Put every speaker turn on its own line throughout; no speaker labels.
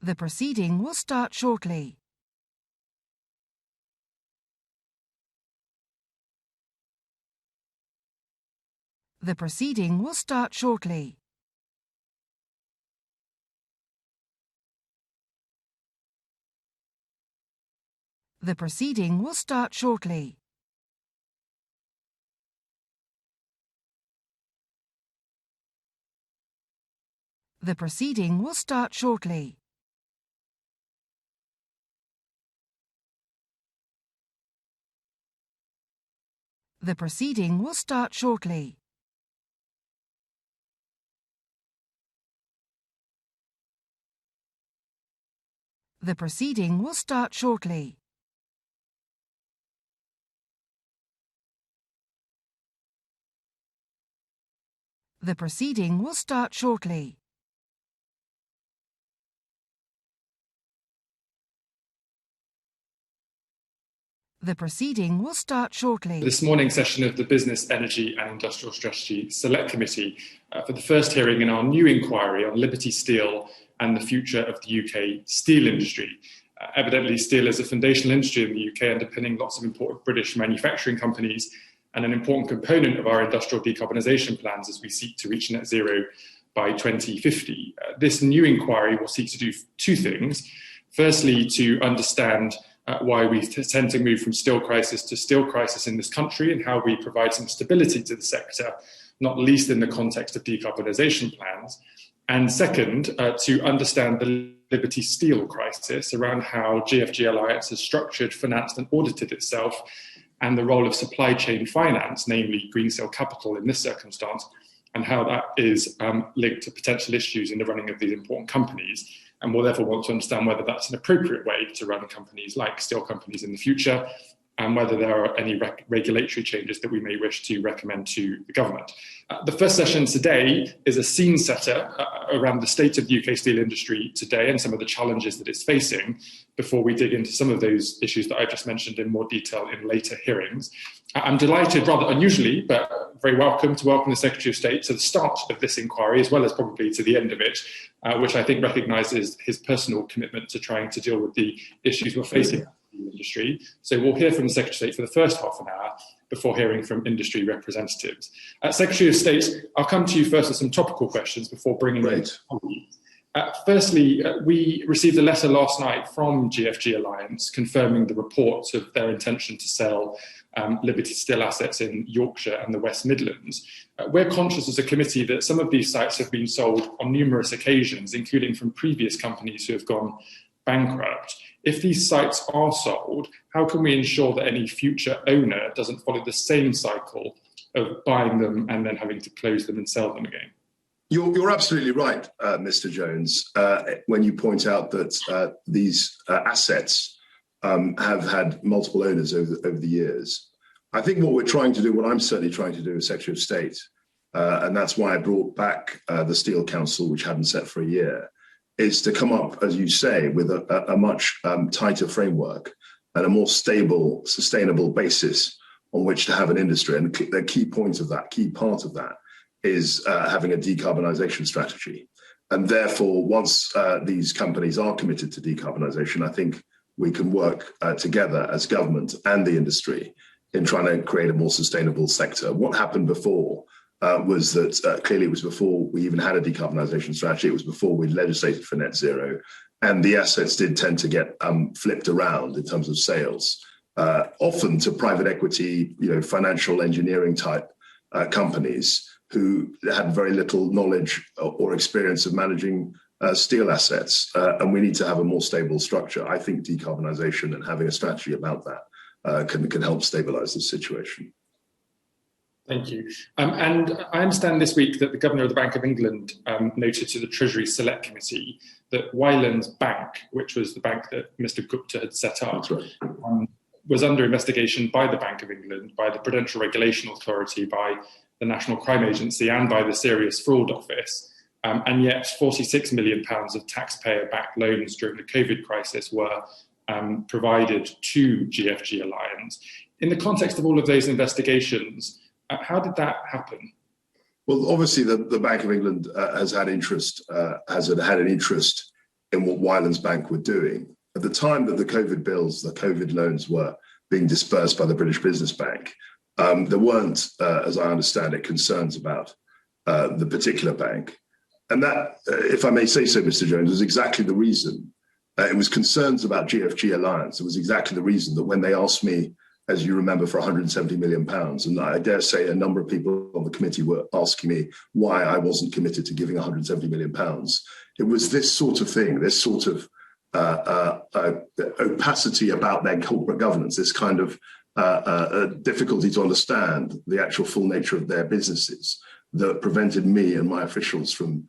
The proceeding will start shortly. The proceeding will start shortly. The proceeding will start shortly. The proceeding will start shortly. The proceeding will start shortly. The proceeding will start shortly. The proceeding will start shortly. The proceeding will start shortly.
This morning's session of the Business, Energy and Industrial Strategy Select Committee for the first hearing in our new inquiry on Liberty Steel and the future of the UK steel industry. Evidently, steel is a foundational industry in the UK, underpinning lots of important British manufacturing companies and an important component of our industrial decarbonisation plans as we seek to reach net zero by 2050. This new inquiry will seek to do two things. Firstly, to understand why we tend to move from steel crisis to steel crisis in this country and how we provide some stability to the sector, not least in the context of decarbonisation plans. And second, to understand the Liberty Steel crisis around how GFG Alliance has structured, financed and audited itself, and the role of supply chain finance, namely green steel capital in this circumstance, and how that is linked to potential issues in the running of these important companies. And we'll therefore want to understand whether that's an appropriate way to run companies like steel companies in the future, and whether there are any regulatory changes that we may wish to recommend to the government. The first session today is a scene setter around the state of the UK steel industry today and some of the challenges that it's facing before we dig into some of those issues that I've just mentioned in more detail in later hearings. I'm delighted, rather unusually, but very welcome the Secretary of State to the start of this inquiry, as well as probably to the end of it, which I think recognises his personal commitment to trying to deal with the issues we're facing in the industry. So we'll hear from the Secretary of State for the first half an hour before hearing from industry representatives. Secretary of State, I'll come to you first with some topical questions before bringing in colleagues. Firstly, we received a letter last night from GFG Alliance confirming the reports of their intention to sell Liberty Steel assets in Yorkshire and the West Midlands. We're conscious as a committee that some of these sites have been sold on numerous occasions, including from previous companies who have gone bankrupt. If these sites are sold, how can we ensure that any future owner doesn't follow the same cycle of buying them and then having to close them and sell them again?
You're absolutely right, Mr. Jones, when you point out that these assets have had multiple owners over the years. I think what we're trying to do, what I'm certainly trying to do as Secretary of State, and that's why I brought back the Steel Council, which hadn't set for a year, is to come up, as you say, with a much tighter framework and a more stable, sustainable basis on which to have an industry. And the key point of that, key part of that, is having a decarbonisation strategy. And therefore, once these companies are committed to decarbonisation, I think we can work together as government and the industry in trying to create a more sustainable sector. What happened before was that clearly it was before we even had a decarbonisation strategy. It was before we legislated for net zero. And the assets did tend to get flipped around in terms of sales, often to private equity, financial engineering type companies who had very little knowledge or experience of managing steel assets. And we need to have a more stable structure. I think decarbonisation and having a strategy about that can help stabilise this situation.
Thank you. And I understand this week that the Governor of the Bank of England noted to the Treasury Select Committee that Wyland's Bank, which was the bank that Mr. Gupta had set up, was under investigation by the Bank of England, by the Prudential Regulation Authority, by the National Crime Agency and by the Serious Fraud Office. And yet £46 million of taxpayer-backed loans during the COVID crisis were provided to GFG Alliance. In the context of all of those investigations, how did that happen?
Well, obviously the Bank of England has had an interest in what Wylands Bank were doing. At the time that the COVID loans were being dispersed by the British Business Bank, there weren't, as I understand it, concerns about the particular bank. And that, if I may say so, Mr. Jones, was exactly the reason. It was concerns about GFG Alliance. It was exactly the reason that when they asked me, as you remember, for £170 million, and I dare say a number of people on the committee were asking me why I wasn't committed to giving £170 million. It was this sort of thing, this sort of opacity about their corporate governance, this kind of difficulty to understand the actual full nature of their businesses that prevented me and my officials from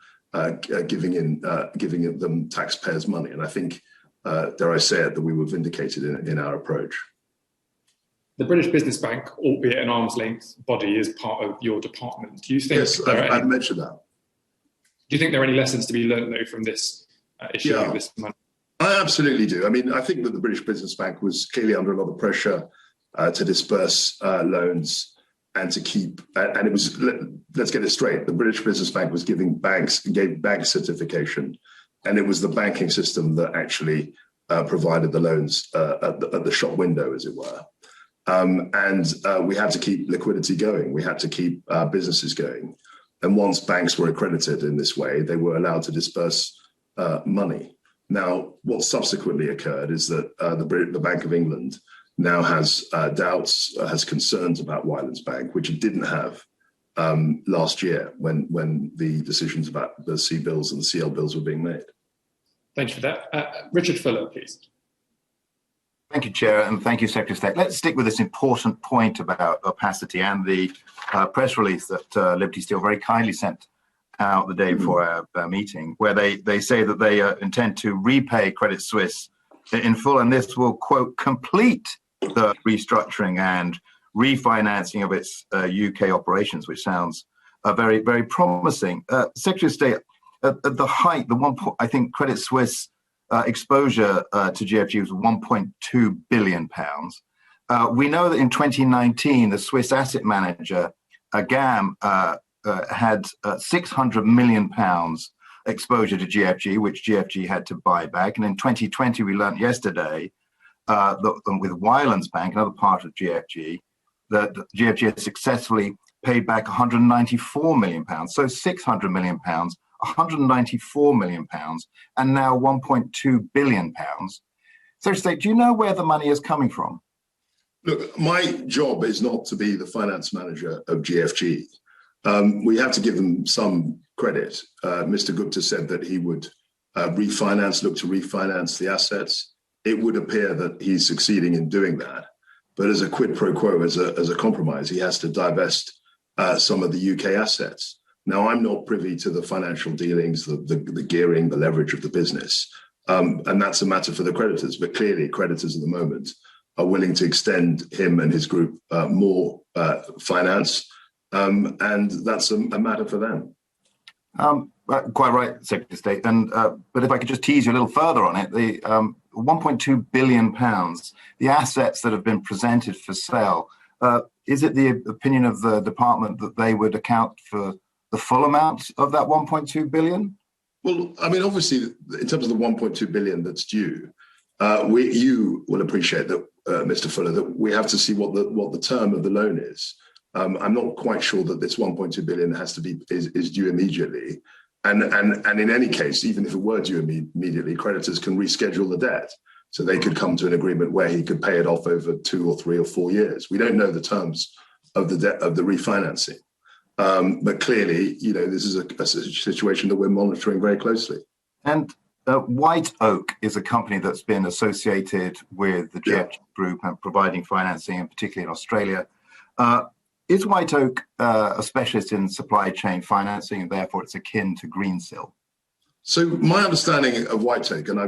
giving them taxpayers' money. And I think, dare I say it, that we were vindicated in our approach.
The British Business Bank, albeit an arm's length body, is part of your department. Do you think?
Yes, I've mentioned that.
Do you think there are any lessons to be learned, though, from this issue of this money?
I absolutely do. I mean, I think that the British Business Bank was clearly under a lot of pressure to disperse loans and to keep, and it was, let's get it straight, the British Business Bank was gave bank certification, and it was the banking system that actually provided the loans at the shop window, as it were. And we had to keep liquidity going. We had to keep businesses going. And once banks were accredited in this way, they were allowed to disperse money. Now, what subsequently occurred is that the Bank of England now has doubts, has concerns about Wylands Bank, which it didn't have last year when the decisions about the C bills and the CL bills were being made.
Thank you for that. Richard Fuller, please.
Thank you, Chair, and thank you, Secretary of State. Let's stick with this important point about opacity and the press release that Liberty Steel very kindly sent out the day before our meeting, where they say that they intend to repay Credit Suisse in full, and this will, quote, complete the restructuring and refinancing of its UK operations, which sounds very, very promising. Secretary of State, at the height, I think Credit Suisse exposure to GFG was £1.2 billion. We know that in 2019, the Swiss asset manager, GAM, had £600 million exposure to GFG, which GFG had to buy back. And in 2020, we learned yesterday that with Wylands Bank, another part of GFG, that GFG had successfully paid back £194 million. So £600 million, £194 million, and now £1.2 billion. So, State, do you know where the money is coming from?
Look, my job is not to be the finance manager of GFG. We have to give them some credit. Mr. Gupta said that he would look to refinance the assets. It would appear that he's succeeding in doing that. But as a quid pro quo, as a compromise, he has to divest some of the UK assets. Now, I'm not privy to the financial dealings, the gearing, the leverage of the business. And that's a matter for the creditors. But clearly, creditors at the moment are willing to extend him and his group more finance. And that's a matter for them.
Quite right, Secretary of State. And but if I could just tease you a little further on it, the £1.2 billion, the assets that have been presented for sale, is it the opinion of the department that they would account for the full amount of that 1.2 billion?
Well, I mean, obviously, in terms of the 1.2 billion that's due, you will appreciate that, Mr. Fuller, that we have to see what the term of the loan is. I'm not quite sure that this 1.2 billion is due immediately, and in any case, even if it were due immediately, creditors can reschedule the debt, so they could come to an agreement where he could pay it off over 2 or 3 or 4 years. We don't know the terms of the debt of the refinancing. But clearly, this is a situation that we're monitoring very closely.
And White Oak is a company that's been associated with the GFG group and providing financing, and particularly in Australia. Is White Oak a specialist in supply chain financing, and therefore it's akin to Greensill?
So my understanding of White Oak, and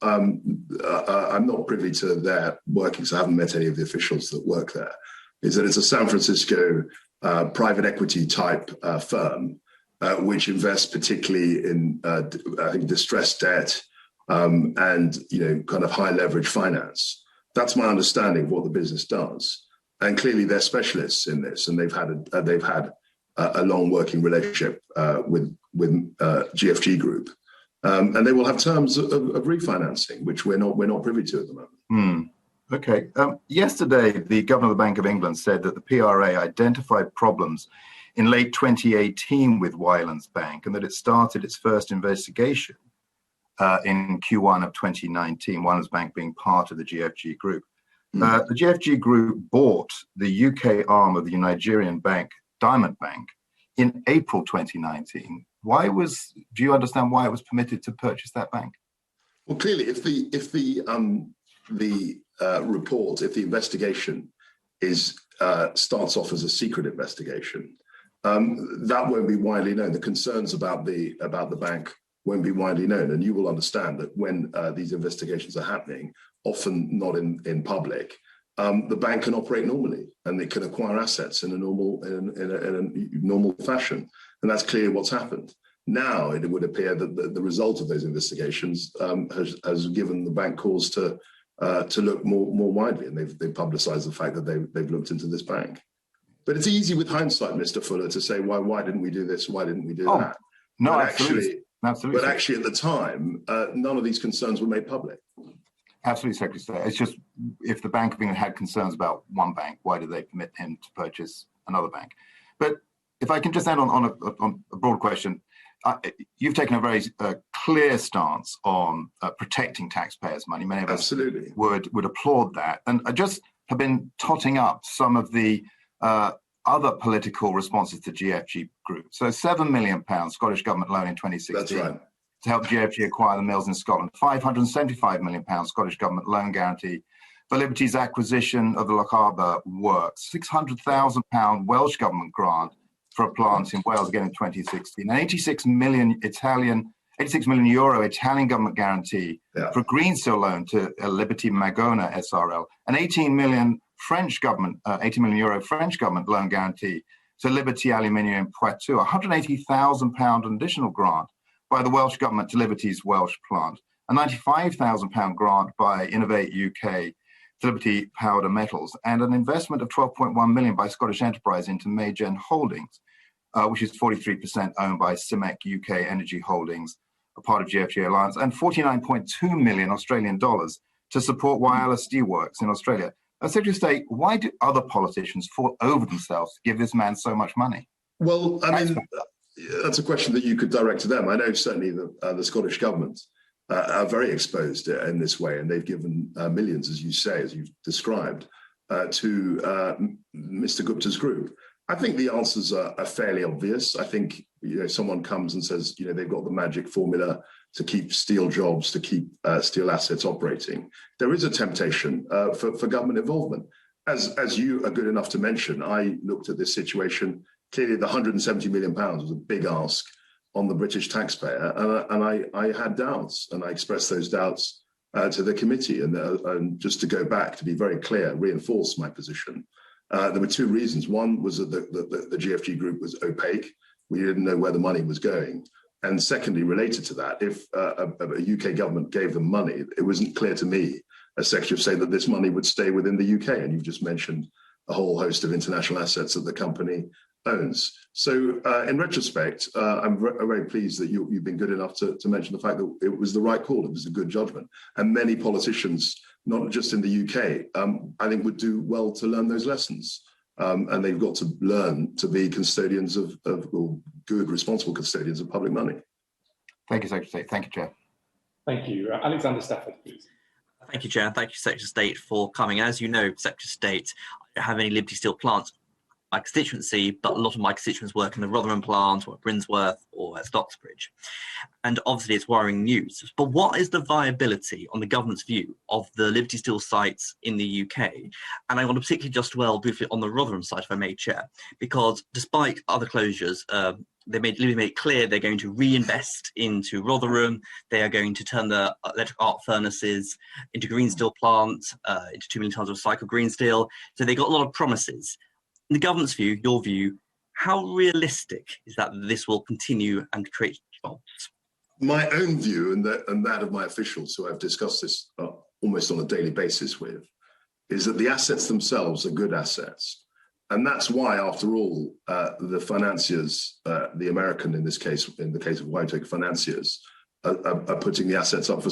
I'm not privy to their workings, I haven't met any of the officials that work there, is that it's a San Francisco private equity type firm, which invests particularly in, I think, distressed debt and kind of high leverage finance. That's my understanding of what the business does, and clearly they're specialists in this, and they've had a long working relationship with GFG Group. And they will have terms of refinancing, which we're not privy to at the moment.
Okay. Yesterday, the Governor of the Bank of England said that the PRA identified problems in late 2018 with Wylands Bank and that it started its first investigation in Q1 of 2019, Wylands Bank being part of the GFG Group. The GFG Group bought the UK arm of the Nigerian bank, Diamond Bank, in April 2019. Do you understand why it was permitted to purchase that bank?
Well, clearly, if the report, if the investigation starts off as a secret investigation, that won't be widely known. The concerns about the bank won't be widely known, and you will understand that when these investigations are happening, often not in public, the bank can operate normally and it can acquire assets in a normal fashion, and that's clearly what's happened. Now it would appear that the result of those investigations has given the bank cause to look more widely, and they've publicised the fact that they've looked into this bank. But it's easy with hindsight, Mr. Fuller, to say why didn't we do this? Why didn't we do that?
No,
but
absolutely.
But actually, at the time, none of these concerns were made public.
Absolutely, Secretary. It's just if the Bank of England had concerns about one bank, why did they permit him to purchase another bank? But if I can just end on a broad question, you've taken a very clear stance on protecting taxpayers' money. Many of us
absolutely
would applaud that, and I just have been totting up some of the other political responses to GFG Group. So £7 million Scottish Government loan in 2016.
That's right.
To help GFG acquire the mills in Scotland. £575 million Scottish Government loan guarantee for Liberty's acquisition of the Loch Harbour works. £600,000 Welsh Government grant for a plant in Wales again in 2016. An €86 million Italian Government guarantee for a green steel loan to Liberty Magona SRL. An €80 million French Government loan guarantee to Liberty Aluminium in Poitou. £180,000 additional grant by the Welsh Government to Liberty's Welsh plant, a £95,000 grant by Innovate UK to Liberty Powder Metals, and an investment of £12.1 million by Scottish Enterprise into Maygen Holdings, which is 43% owned by CIMEC UK Energy Holdings, a part of GFG Alliance, and $49.2 million Australian dollars to support Whyalla Steelworks in Australia. Secretary of State, why do other politicians fall over themselves to give this man so much money?
Well, I mean, that's a question that you could direct to them. I know certainly the Scottish Government are very exposed in this way, and they've given millions, as you say, as you've described, to Mr. Gupta's group. I think the answers are fairly obvious. I think someone comes and says they've got the magic formula to keep steel jobs, to keep steel assets operating. There is a temptation for government involvement. As you are good enough to mention, I looked at this situation. Clearly, the £170 million was a big ask on the British taxpayer, and I had doubts, and I expressed those doubts to the committee. And just to go back, to be very clear, reinforce my position, there were two reasons. One was that the GFG Group was opaque. We didn't know where the money was going. And secondly, related to that, if a UK government gave them money, it wasn't clear to me, as Secretary of State, that this money would stay within the UK. And you've just mentioned a whole host of international assets that the company owns. So in retrospect, I'm very pleased that you've been good enough to mention the fact that it was the right call. It was a good judgment. And many politicians, not just in the UK, I think would do well to learn those lessons. And they've got to learn to be custodians of good, responsible custodians of public money.
Thank you, Secretary of State. Thank you, Chair.
Thank you. Alexander Stafford, please.
Thank you, Chair. Thank you, Secretary of State, for coming. As you know, Secretary of State, I don't have any Liberty Steel plants in my constituency, but a lot of my constituents work in the Rotherham plant or at Brinsworth or at Stocksbridge. And obviously it's worrying news. But what is the viability on the government's view of the Liberty Steel sites in the UK? And I want to particularly just dwell briefly on the Rotherham site, if I may, Chair, because despite other closures, Liberty made it clear they're going to reinvest into Rotherham. They are going to turn the electric arc furnaces into green steel plants, into 2 million tonnes of recycled green steel. So they got a lot of promises. In the government's view, your view, how realistic is that this will continue and create jobs?
My own view, and that of my officials who I've discussed this almost on a daily basis with, is that the assets themselves are good assets. And that's why, after all, the financiers, the American in this case, in the case of Whitehawk financiers, are putting the assets up for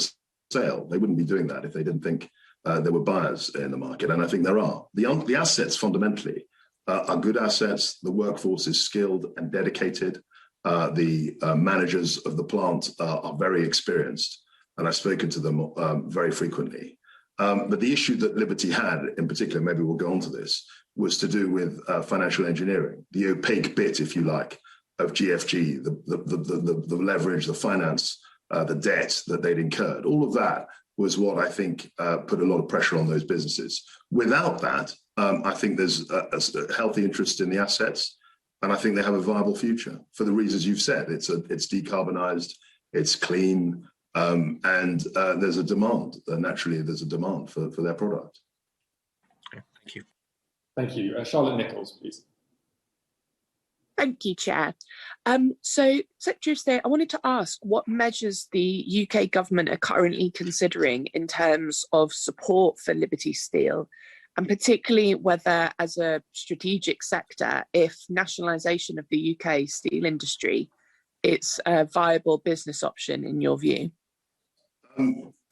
sale. They wouldn't be doing that if they didn't think there were buyers in the market. And I think there are. The assets fundamentally are good assets. The workforce is skilled and dedicated. The managers of the plant are very experienced, and I've spoken to them very frequently. But the issue that Liberty had, in particular, maybe we'll go on to this, was to do with financial engineering, the opaque bit, if you like, of GFG, the leverage, the finance, the debt that they'd incurred. All of that was what I think put a lot of pressure on those businesses. Without that, I think there's a healthy interest in the assets, and I think they have a viable future for the reasons you've said. It's decarbonized, it's clean, and there's a demand. Naturally, there's a demand for their product.
Okay, thank you.
Thank you. Charlotte Nichols, please.
Thank you, Chair. So, Secretary of State, I wanted to ask what measures the UK government are currently considering in terms of support for Liberty Steel, and particularly whether, as a strategic sector, if nationalisation of the UK steel industry is a viable business option in your view.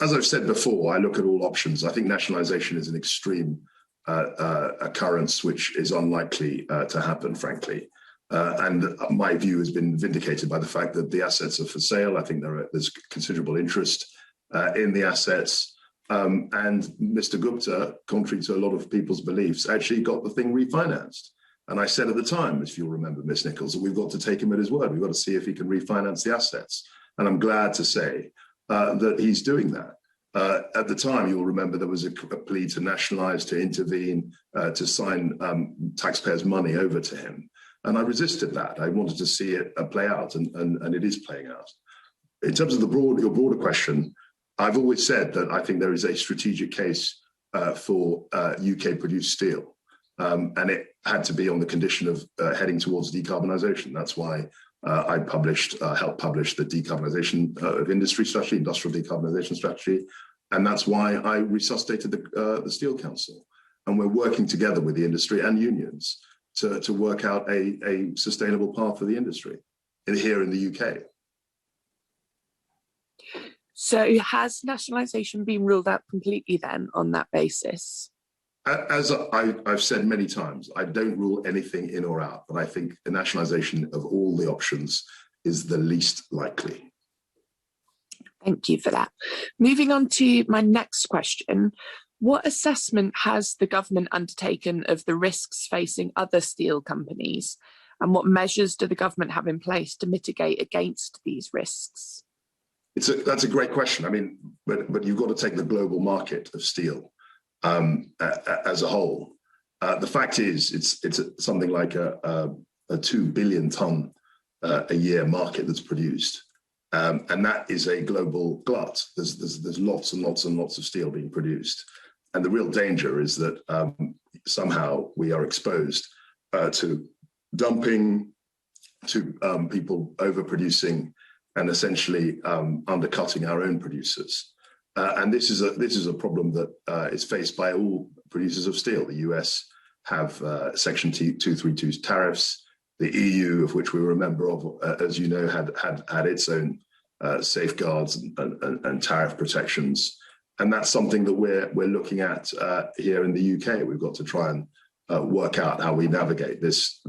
As I've said before, I look at all options. I think nationalisation is an extreme occurrence which is unlikely to happen, frankly. And my view has been vindicated by the fact that the assets are for sale. I think there's considerable interest in the assets. And Mr. Gupta, contrary to a lot of people's beliefs, actually got the thing refinanced. And I said at the time, if you'll remember, Ms. Nichols, that we've got to take him at his word. We've got to see if he can refinance the assets. And I'm glad to say that he's doing that. At the time, you'll remember there was a plea to nationalise, to intervene, to sign taxpayers' money over to him. And I resisted that. I wanted to see it play out, and it is playing out. In terms of your broader question, I've always said that I think there is a strategic case for UK-produced steel, and it had to be on the condition of heading towards decarbonisation. That's why I helped publish the decarbonisation of industry strategy, industrial decarbonisation strategy, and that's why I resuscitated the Steel Council. And we're working together with the industry and unions to work out a sustainable path for the industry here in the UK.
So has nationalisation been ruled out completely then on that basis?
As I've said many times, I don't rule anything in or out, but I think the nationalisation of all the options is the least likely.
Thank you for that. Moving on to my next question. What assessment has the government undertaken of the risks facing other steel companies, and what measures do the government have in place to mitigate against these risks?
That's a great question. I mean, but you've got to take the global market of steel as a whole. The fact is, it's something like a 2 billion ton a year market that's produced, and that is a global glut. There's lots and lots and lots of steel being produced. And the real danger is that somehow we are exposed to dumping, to people overproducing, and essentially undercutting our own producers. And this is a problem that is faced by all producers of steel. The US have Section 232 tariffs. The EU, of which we were a member of, as you know, had its own safeguards and tariff protections. And that's something that we're looking at here in the UK. We've got to try and work out how we navigate this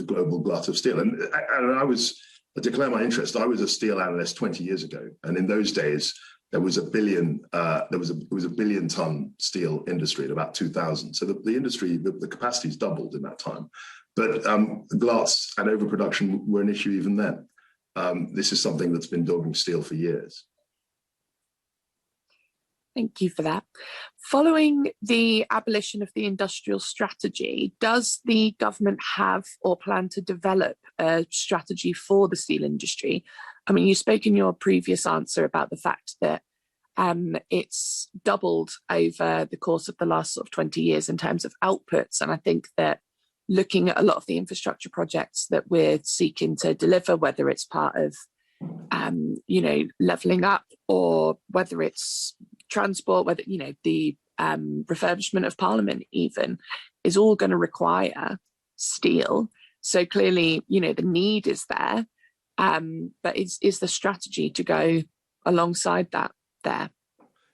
global glut of steel. And I declare my interest. I was a steel analyst 20 years ago, and in those days there was a billion ton steel industry at about 2000. So the industry, the capacity's doubled in that time. But gluts and overproduction were an issue even then. This is something that's been dogging steel for years.
Thank you for that. Following the abolition of the industrial strategy, does the government have or plan to develop a strategy for the steel industry? I mean, you spoke in your previous answer about the fact that it's doubled over the course of the last sort of 20 years in terms of outputs. And I think that looking at a lot of the infrastructure projects that we're seeking to deliver, whether it's part of levelling up, or whether it's transport, whether the refurbishment of Parliament even, is all going to require steel. So clearly, the need is there, but is the strategy to go alongside that there?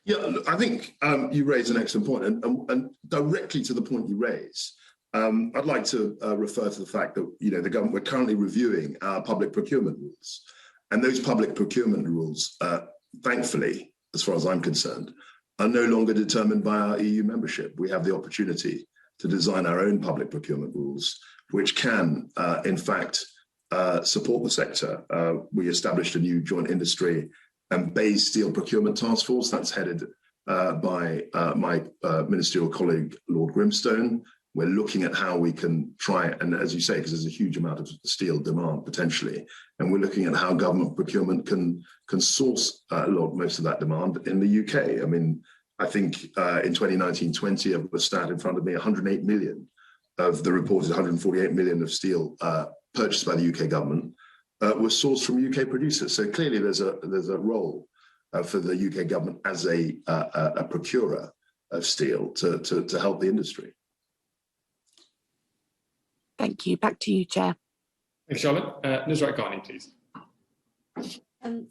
Yeah, look, I think you raise an excellent point, and directly to the point you raise, I'd like to refer to the fact that the government, we're currently reviewing our public procurement rules, and those public procurement rules, thankfully, as far as I'm concerned, are no longer determined by our EU membership. We have the opportunity to design our own public procurement rules, which can, in fact, support the sector. We established a new joint industry and base steel procurement task force that's headed by my ministerial colleague, Lord Grimstone. We're looking at how we can try, and as you say, because there's a huge amount of steel demand potentially, and we're looking at how government procurement can source most of that demand in the UK. I mean, I think in 2019-20, I've got a stat in front of me, 108 million of the reported 148 million of steel purchased by the UK government was sourced from UK producers. So clearly there's a role for the UK government as a procurer of steel to help the industry.
Thank you. Back to you, Chair.
Thanks, Charlotte. Nusrat Ghani, please.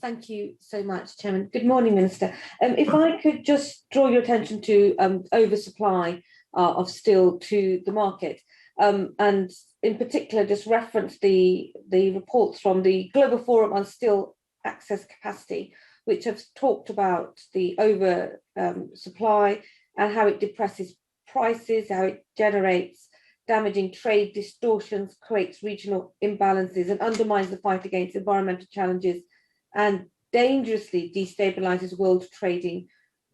Thank you so much, Chairman. Good morning, Minister. If I could just draw your attention to oversupply of steel to the market, and in particular just reference the reports from the Global Forum on Steel Access Capacity, which have talked about the oversupply and how it depresses prices, how it generates damaging trade distortions, creates regional imbalances, and undermines the fight against environmental challenges, and dangerously destabilizes world trading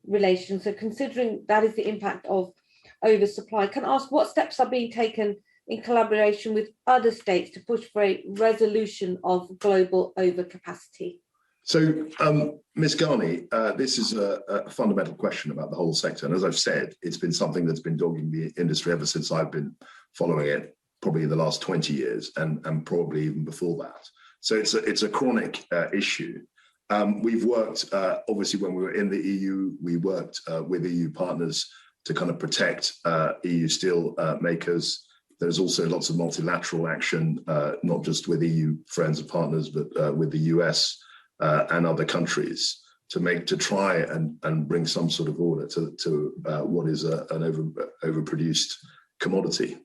relations. So considering that is the impact of oversupply, can I ask what steps are being taken in collaboration with other states to push for a resolution of global overcapacity?
So, Ms. Ghani, this is a fundamental question about the whole sector. And as I've said, it's been something that's been dogging the industry ever since I've been following it, probably the last 20 years and probably even before that. So it's a chronic issue. We've worked, obviously, when we were in the EU, we worked with EU partners to kind of protect EU steel makers. There's also lots of multilateral action, not just with EU friends and partners, but with the US and other countries to try and bring some sort of order to what is an overproduced commodity.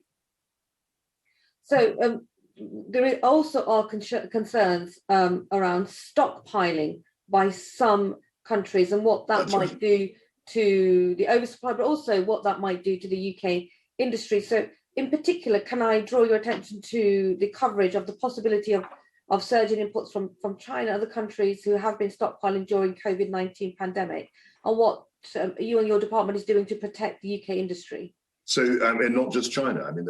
So there also are concerns around stockpiling by some countries and what that might do to the oversupply, but also what that might do to the UK industry. So in particular, can I draw your attention to the coverage of the possibility of surging imports from China, other countries who have been stockpiling during COVID-19 pandemic, and what you and your department is doing to protect the UK industry?
So, and not just China. I mean,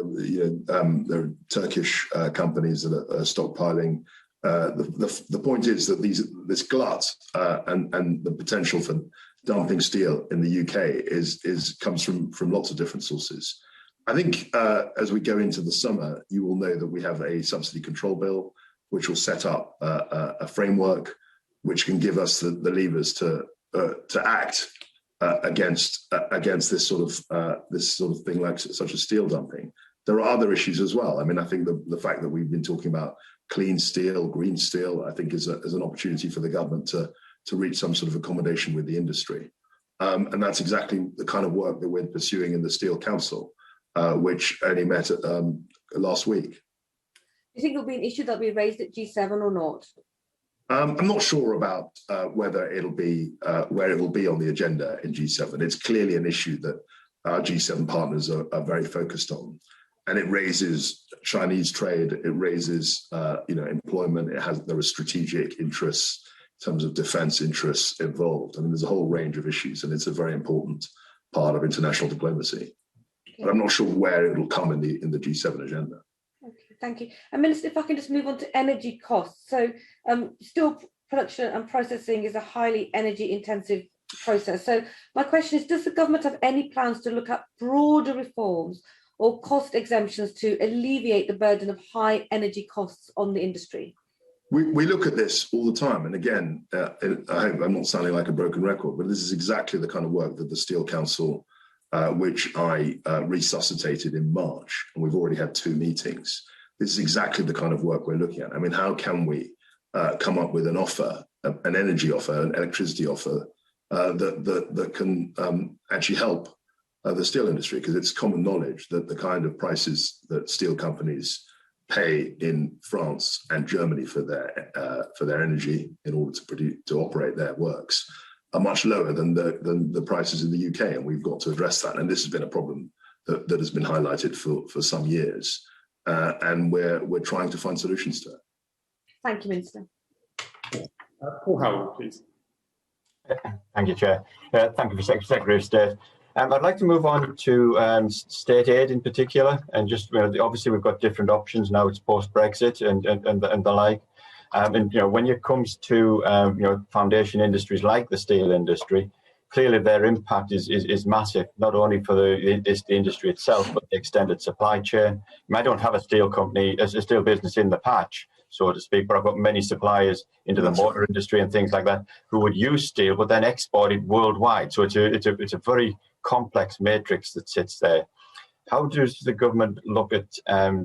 there are Turkish companies that are stockpiling. The point is that this glut and the potential for dumping steel in the UK comes from lots of different sources. I think as we go into the summer, you will know that we have a subsidy control bill, which will set up a framework which can give us the levers to act against this sort of thing, like such as steel dumping. There are other issues as well. I mean, I think the fact that we've been talking about clean steel, green steel, I think is an opportunity for the government to reach some sort of accommodation with the industry, and that's exactly the kind of work that we're pursuing in the Steel Council, which only met last week.
Do you think it'll be an issue that will be raised at G7 or not?
I'm not sure about whether it'll be where it will be on the agenda in G7. It's clearly an issue that our G7 partners are very focused on, and it raises Chinese trade. It raises employment. There are strategic interests in terms of defence interests involved. I mean, there's a whole range of issues, and it's a very important part of international diplomacy. Okay. But I'm not sure where it will come in the G7 agenda.
Okay, thank you. And Minister, if I can just move on to energy costs. So steel production and processing is a highly energy intensive process. So my question is, does the government have any plans to look at broader reforms or cost exemptions to alleviate the burden of high energy costs on the industry?
We look at this all the time. And again, I hope I'm not sounding like a broken record, but this is exactly the kind of work that the Steel Council, which I resuscitated in March, and we've already had 2 meetings. This is exactly the kind of work we're looking at. I mean, how can we come up with an offer an energy offer, an electricity offer that can actually help the steel industry, because it's common knowledge that the kind of prices that steel companies pay in France and Germany for their energy in order to operate their works are much lower than the prices in the UK, and we've got to address that. And this has been a problem that has been highlighted for some years, and we're trying to find solutions to it.
Thank you, Minister.
Paul Howell, please.
Thank you, Chair. Thank you, Secretary of State. I'd like to move on to state aid in particular, and just obviously we've got different options now. It's post-Brexit and the like. And when it comes to foundation industries like the steel industry, clearly their impact is massive, not only for the industry itself, but the extended supply chain. I don't have a steel company, a steel business in the patch, so to speak, but I've got many suppliers into the motor industry and things like that who would use steel, but then export it worldwide. So it's a very complex matrix that sits there. How does the government look at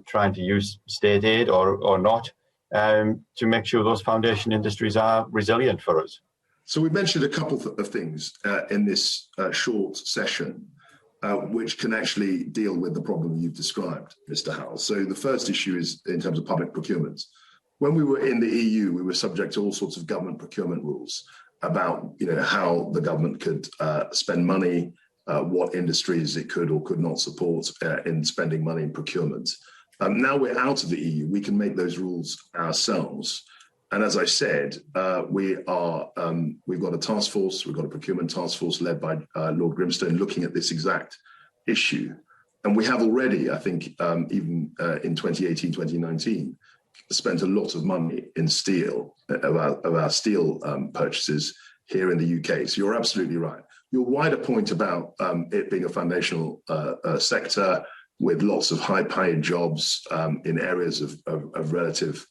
trying to use state aid or not to make sure those foundation industries are resilient for us?
So we mentioned a couple of things in this short session, which can actually deal with the problem you've described, Mr. Howell. So the first issue is in terms of public procurement. When we were in the EU, we were subject to all sorts of government procurement rules about how the government could spend money, what industries it could or could not support in spending money in procurement. Now we're out of the EU, we can make those rules ourselves. And as I said, we've got a task force, we've got a procurement task force led by Lord Grimstone looking at this exact issue. And we have already, I think, even in 2018, 2019, spent a lot of money in steel, of our steel purchases here in the UK. So you're absolutely right. Your wider point about it being a foundational sector with lots of high-paid jobs in areas of relative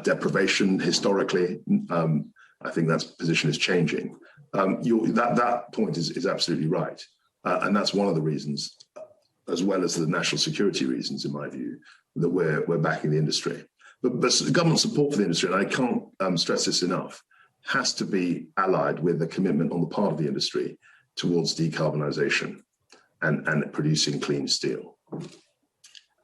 deprivation historically, I think that position is changing. That point is absolutely right. And that's one of the reasons, as well as the national security reasons, in my view, that we're backing the industry. But government support for the industry, and I can't stress this enough, has to be allied with a commitment on the part of the industry towards decarbonisation and producing clean steel.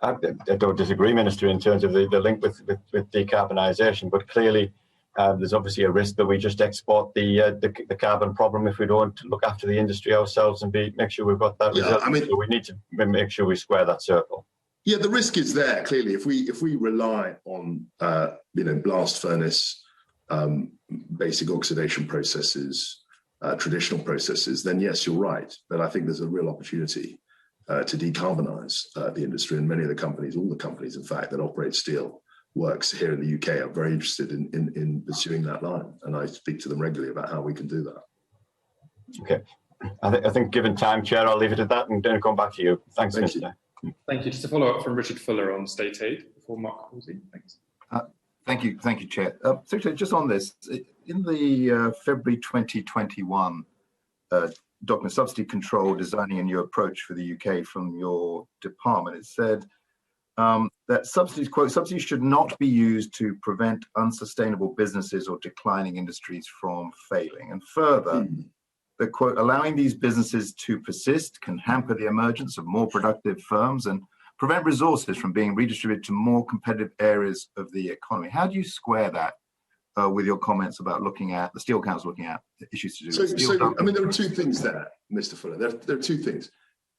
I don't disagree, Minister, in terms of the link with decarbonisation, but clearly there's obviously a risk that we just export the carbon problem if we don't look after the industry ourselves and make sure we've got that result. So we need to make sure we square that circle.
Yeah, the risk is there, clearly. If we rely on blast furnace, basic oxidation processes, traditional processes, then yes, you're right. But I think there's a real opportunity to decarbonise the industry, and many of the companies, all the companies, in fact, that operate steel works here in the UK are very interested in pursuing that line, and I speak to them regularly about how we can do that.
Okay, I think given time, Chair, I'll leave it at that and then come back to you. Thanks, Minister.
Thank you. Just a follow up from Richard Fuller on state aid before Mark Halsey. Thanks.
Thank you, Chair. Secretary, just on this, in the February 2021 document, Subsidy Control, Designing a New Approach for the UK from your department, it said that subsidies, quote, subsidies should not be used to prevent unsustainable businesses or declining industries from failing. And further, the quote, allowing these businesses to persist can hamper the emergence of more productive firms and prevent resources from being redistributed to more competitive areas of the economy. How do you square that with your comments about looking at the Steel Council looking at issues to do with steel?
So I mean, there are two things there, Mr. Fuller. There are two things.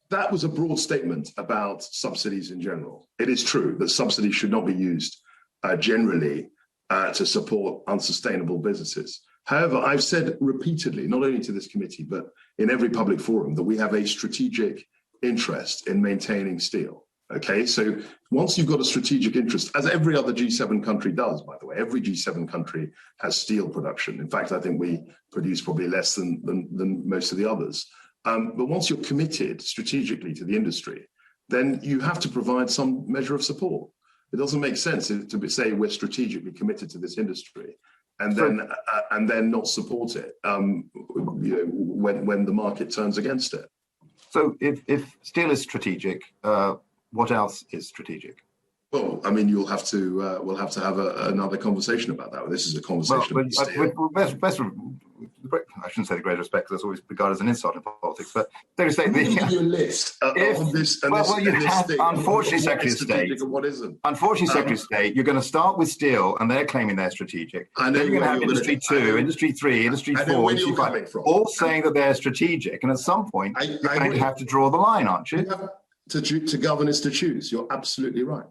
That was a broad statement about subsidies in general. It is true that subsidies should not be used generally to support unsustainable businesses. However, I've said repeatedly, not only to this committee, but in every public forum, that we have a strategic interest in maintaining steel. Okay, so once you've got a strategic interest, as every other G7 country does, by the way, every G7 country has steel production. In fact, I think we produce probably less than most of the others. But once you're committed strategically to the industry, then you have to provide some measure of support. It doesn't make sense to say we're strategically committed to this industry and then not support it when the market turns against it.
So if steel is strategic, what else is strategic?
Well, I mean, we'll have to have another conversation about that. This is a conversation about steel.
I shouldn't say the great respect, because that's always regarded as an insult in politics. But they say
I'm going to give you a list of this.
Unfortunately, Secretary of State.
What isn't?
Unfortunately, Secretary of State, you're going to start with steel, and they're claiming they're strategic. Then you're going to have Industry 2, Industry 3, Industry 4, Industry 5, all saying that they're strategic. And at some point, you're going to have to draw the line, aren't you?
To govern is to choose. You're absolutely right.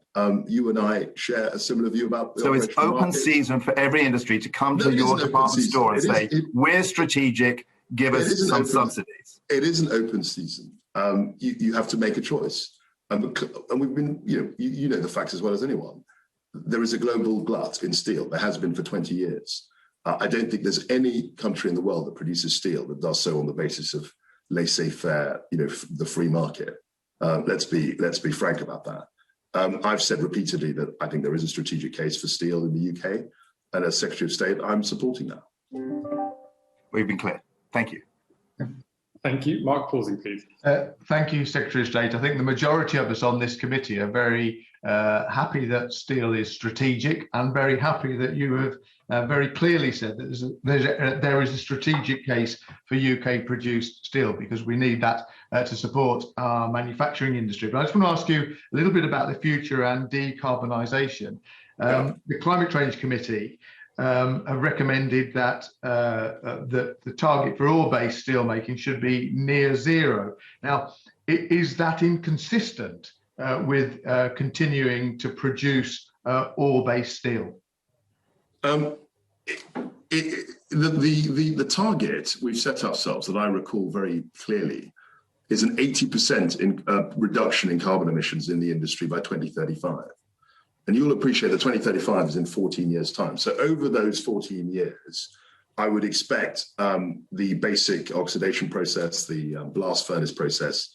You and I share a similar view about the
it's open season for every industry to come to your department store and say, we're strategic, give us some subsidies.
It is an open season. You have to make a choice. And we've been, you know the facts as well as anyone. There is a global glut in steel. There has been for 20 years. I don't think there's any country in the world that produces steel that does so on the basis of laissez-faire, the free market. Let's be frank about that. I've said repeatedly that I think there is a strategic case for steel in the UK, and as Secretary of State, I'm supporting that.
We've been clear. Thank you.
Thank you. Mark Pausing, please.
Thank you, Secretary of State. I think the majority of us on this committee are very happy that steel is strategic, and very happy that you have very clearly said that there is a strategic case for UK-produced steel, because we need that to support our manufacturing industry. But I just want to ask you a little bit about the future and decarbonisation. The Climate Change Committee have recommended that the target for ore-based steelmaking should be near zero. Now, is that inconsistent with continuing to produce ore-based steel?
The target we've set ourselves, that I recall very clearly, is an 80% reduction in carbon emissions in the industry by 2035. And you'll appreciate that 2035 is in 14 years' time. So over those 14 years, I would expect the basic oxidation process, the blast furnace process,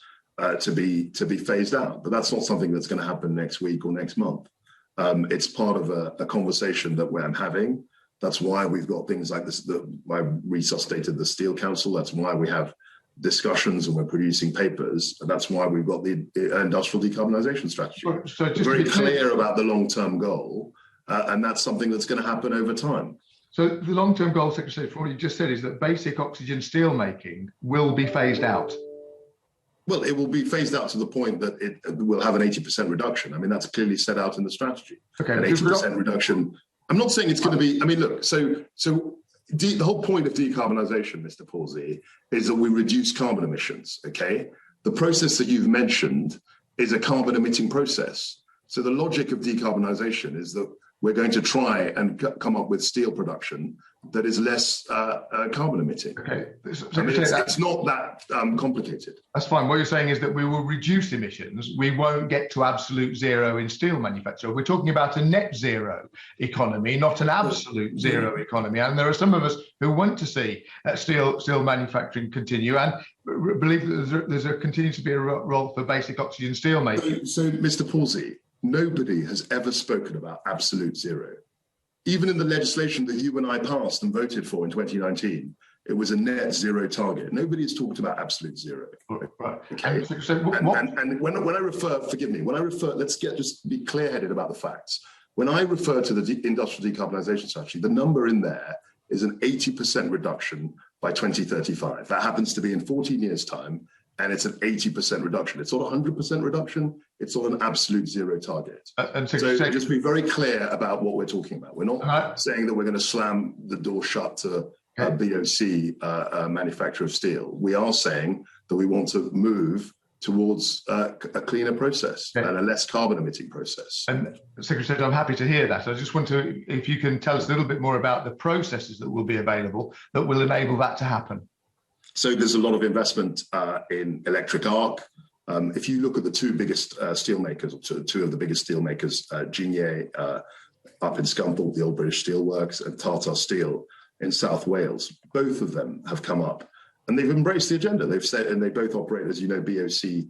to be phased out. But that's not something that's going to happen next week or next month. It's part of a conversation that I'm having. That's why we've got things like this. I resuscitated the Steel Council. That's why we have discussions and we're producing papers. And that's why we've got the industrial decarbonisation strategy. So very clear about the long-term goal, and that's something that's going to happen over time.
So the long-term goal, Secretary, for what you just said, is that basic oxygen steel making will be phased out.
Well, it will be phased out to the point that it will have an 80% reduction. I mean, that's clearly set out in the strategy.
Okay,
an 80% reduction. I'm not saying it's going to be. I mean, look. So the whole point of decarbonisation, Mr. Pawsey, is that we reduce carbon emissions. Okay, the process that you've mentioned is a carbon-emitting process. So the logic of decarbonisation is that we're going to try and come up with steel production that is less carbon emitting.
Okay,
I mean, it's not that complicated.
That's fine. What you're saying is that we will reduce emissions. We won't get to absolute zero in steel manufacture. We're talking about a net zero economy, not an absolute zero economy. And there are some of us who want to see steel manufacturing continue and believe that there's continues to be a role for basic oxygen steel making.
So Mr. Pawsey, nobody has ever spoken about absolute zero. Even in the legislation that you and I passed and voted for in 2019, it was a net zero target. Nobody has talked about absolute zero.
Right.
Okay. And when I refer, forgive me, let's just be clear-headed about the facts. When I refer to the industrial decarbonisation strategy, the number in there is an 80% reduction by 2035. That happens to be in 14 years' time, and it's an 80% reduction. It's not a 100% reduction. It's not an absolute zero target. So just be very clear about what we're talking about. We're not saying that we're going to slam the door shut to BOC manufacture of steel. We are saying that we want to move towards a cleaner process and a less carbon emitting process.
And Secretary, I'm happy to hear that. I just want to, if you can tell us a little bit more about the processes that will be available that will enable that to happen.
So there's a lot of investment in electric arc. If you look at the two biggest steel makers, two of the biggest steel makers, Ginier up in Scunthorpe, the Old British Steel Works, and Tata Steel in South Wales, both of them have come up and they've embraced the agenda. They've said, and they both operate, as you know, BOC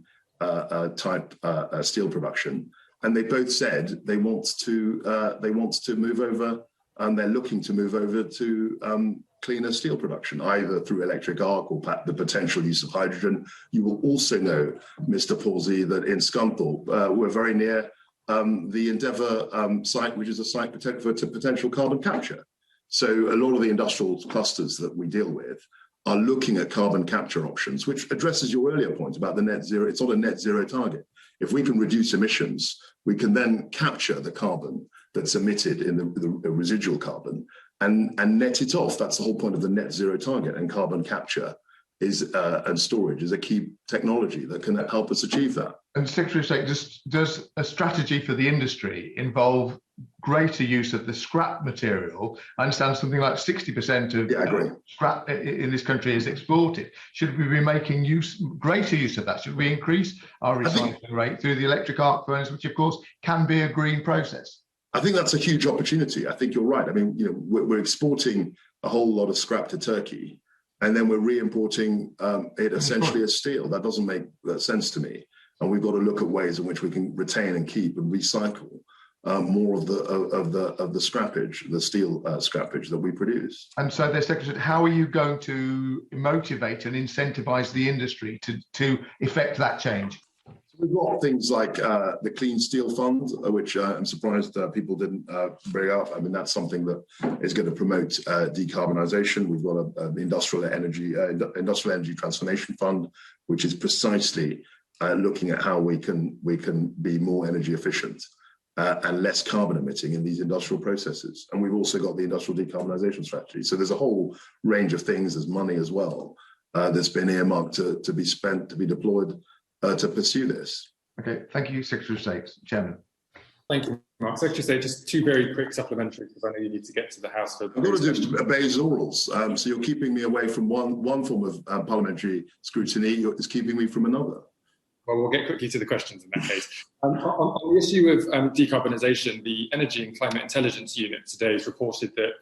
type steel production, and they both said they want to move over, and they're looking to move over to cleaner steel production, either through electric arc or the potential use of hydrogen. You will also know, Mr. Pawsey, that in Scunthorpe, we're very near the Endeavour site, which is a site for potential carbon capture. So a lot of the industrial clusters that we deal with are looking at carbon capture options, which addresses your earlier point about the net zero. It's not a net zero target. If we can reduce emissions, we can then capture the carbon that's emitted in the residual carbon and net it off. That's the whole point of the net zero target. And carbon capture and storage is a key technology that can help us achieve that.
And Secretary of State, does a strategy for the industry involve greater use of the scrap material? I understand something like 60% of scrap in this country is exported. Should we be making greater use of that? Should we increase our recycling rate through the electric arc furnace, which of course can be a green process?
I think that's a huge opportunity. I think you're right. I mean, we're exporting a whole lot of scrap to Turkey, and then we're re-importing it essentially as steel. That doesn't make sense to me. And we've got to look at ways in which we can retain and keep and recycle more of the scrappage, the steel scrappage that we produce. And
so, the Secretary, how are you going to motivate and incentivize the industry to effect that change?
We've got things like the Clean Steel Fund, which I'm surprised people didn't bring up. I mean, that's something that is going to promote decarbonisation. We've got an industrial energy transformation fund, which is precisely looking at how we can be more energy efficient and less carbon emitting in these industrial processes. And we've also got the industrial decarbonisation strategy. So there's a whole range of things. There's money as well that's been earmarked to be spent, to be deployed to pursue this.
Okay, thank you, Secretary of State. Chairman.
Thank you, Mark. Secretary of State, just two very quick supplementary, because I know you need to get to the House.
I've got to do obey orals, so you're keeping me away from one form of parliamentary scrutiny. It's keeping me from another.
Well, we'll get quickly to the questions in that case. On the issue of decarbonisation, the Energy and Climate Intelligence Unit today has reported that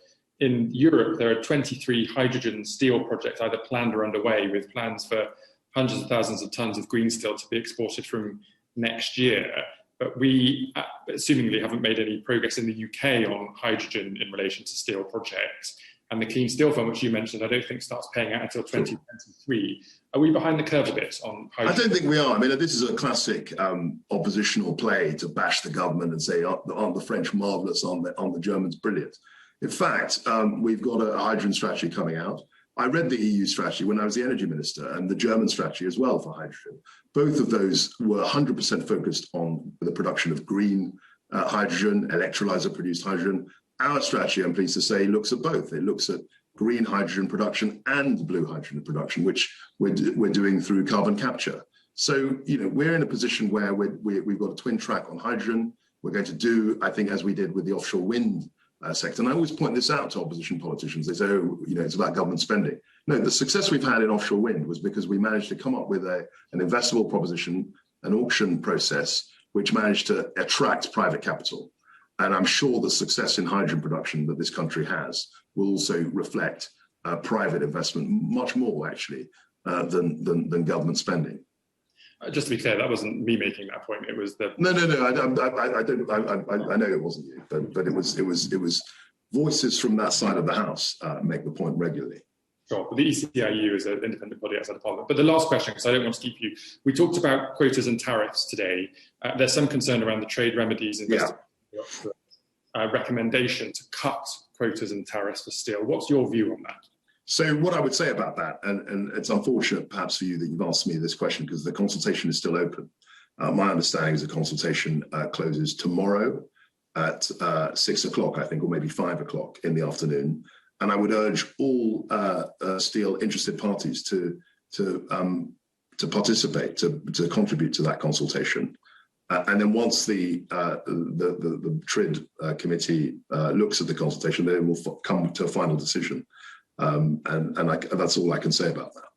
in Europe there are 23 hydrogen steel projects either planned or underway, with plans for hundreds of thousands of tons of green steel to be exported from next year. But we assumingly haven't made any progress in the UK on hydrogen in relation to steel projects. And the Clean Steel Fund, which you mentioned, I don't think starts paying out until 2023. Are we behind the curve a bit on hydrogen?
I don't think we are. I mean, this is a classic oppositional play to bash the government and say, aren't the French marvellous, aren't the Germans brilliant? In fact, we've got a hydrogen strategy coming out. I read the EU strategy when I was the energy minister, and the German strategy as well for hydrogen. Both of those were 100% focused on the production of green hydrogen, electrolyzer-produced hydrogen. Our strategy, I'm pleased to say, looks at both. It looks at green hydrogen production and blue hydrogen production, which we're doing through carbon capture. So, we're in a position where we've got a twin track on hydrogen. We're going to do, I think, as we did with the offshore wind sector. And I always point this out to opposition politicians. They say, it's about government spending. No, the success we've had in offshore wind was because we managed to come up with an investable proposition, an auction process, which managed to attract private capital. And I'm sure the success in hydrogen production that this country has will also reflect private investment much more, actually, than government spending.
Just to be clear, that wasn't me making that point. It was the
no. I know it wasn't you, but it was voices from that side of the house make the point regularly.
Sure, but the ECIU is an independent body outside of Parliament. But the last question, because I don't want to keep you, we talked about quotas and tariffs today. There's some concern around the trade remedies and recommendation to cut quotas and tariffs for steel. What's your view on that?
So what I would say about that, and it's unfortunate perhaps for you that you've asked me this question because the consultation is still open. My understanding is the consultation closes tomorrow at 6 o'clock, I think, or maybe 5 o'clock in the afternoon. And I would urge all steel interested parties to participate, to contribute to that consultation. And then once the TRID committee looks at the consultation, they will come to a final decision. And that's all I can say about that.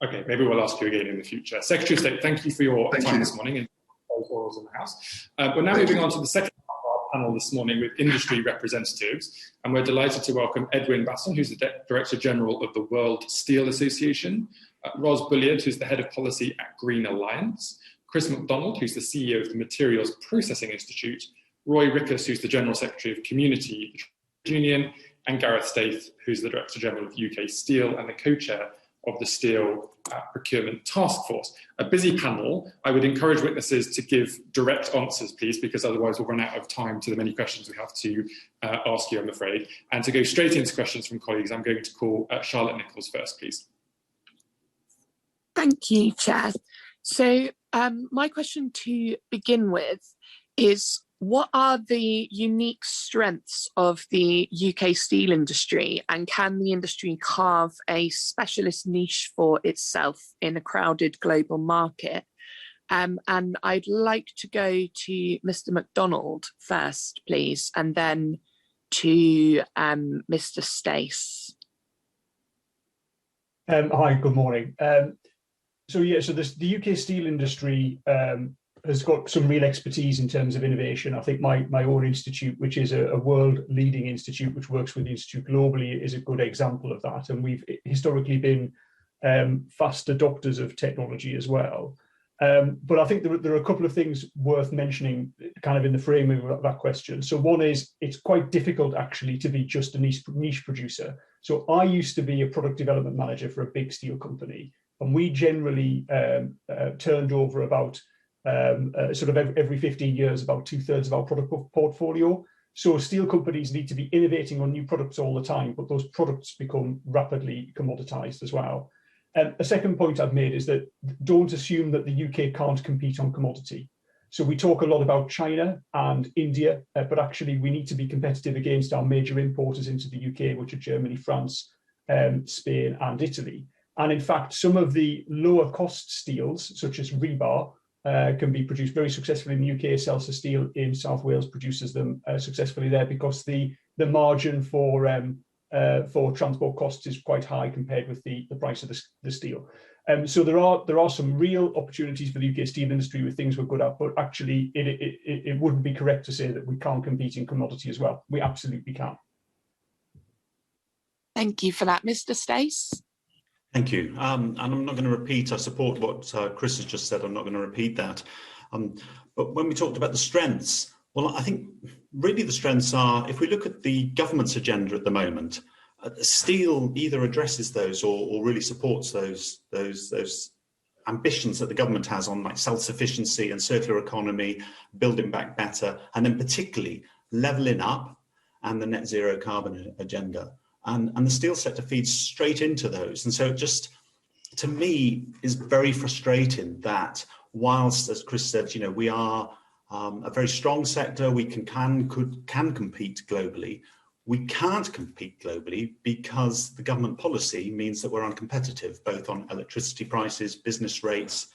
Okay, maybe we'll ask you again in the future. Secretary of State, thank you for your time this morning and orals in the House. We're now moving on to the second part of our panel this morning with industry representatives, and we're delighted to welcome Edwin Basson, who's the Director General of the World Steel Association, Ros Bulliard, who's the Head of Policy at Green Alliance, Chris MacDonald, who's the CEO of the Materials Processing Institute, Roy Rickus, who's the General Secretary of Community Union, and Gareth Staith, who's the Director General of UK Steel and the co-chair of the Steel Procurement Task Force. A busy panel. I would encourage witnesses to give direct answers, please, because otherwise we'll run out of time to the many questions we have to ask you, I'm afraid. And to go straight into questions from colleagues, I'm going to call Charlotte Nichols first, please.
Thank you, Chair. So my question to begin with is, what are the unique strengths of the UK steel industry, and can the industry carve a specialist niche for itself in a crowded global market? And I'd like to go to Mr. MacDonald first, please, and then to Mr. Stace.
Hi, good morning. So the UK steel industry has got some real expertise in terms of innovation. I think my own institute, which is a world-leading institute which works with the institute globally, is a good example of that. And we've historically been fast adopters of technology as well. But I think there are a couple of things worth mentioning kind of in the framing of that question. So one is, it's quite difficult actually to be just a niche producer. So I used to be a product development manager for a big steel company, and we generally turned over about sort of every 15 years, about 2/3 of our product portfolio. So steel companies need to be innovating on new products all the time, but those products become rapidly commoditized as well. A second point I've made is that don't assume that the UK can't compete on commodity. So we talk a lot about China and India, but actually we need to be competitive against our major importers into the UK, which are Germany, France, Spain and Italy. And in fact, some of the lower cost steels, such as rebar, can be produced very successfully in the UK. Celsa Steel in South Wales produces them successfully there, because the margin for transport costs is quite high compared with the price of the steel. So there are some real opportunities for the UK steel industry with things we're good at, but actually it wouldn't be correct to say that we can't compete in commodity as well. We absolutely can.
Thank you for that, Mr. Stace.
Thank you. And I'm not going to repeat, I support what Chris has just said, I'm not going to repeat that. But when we talked about the strengths, well, I think really the strengths are, if we look at the government's agenda at the moment, steel either addresses those or really supports those ambitions that the government has on like self-sufficiency and circular economy, building back better, and then particularly levelling up and the net zero carbon agenda. And the steel sector feeds straight into those. And so it just, to me, is very frustrating that whilst, as Chris said, you know, we are a very strong sector, we can compete globally, we can't compete globally because the government policy means that we're uncompetitive, both on electricity prices, business rates,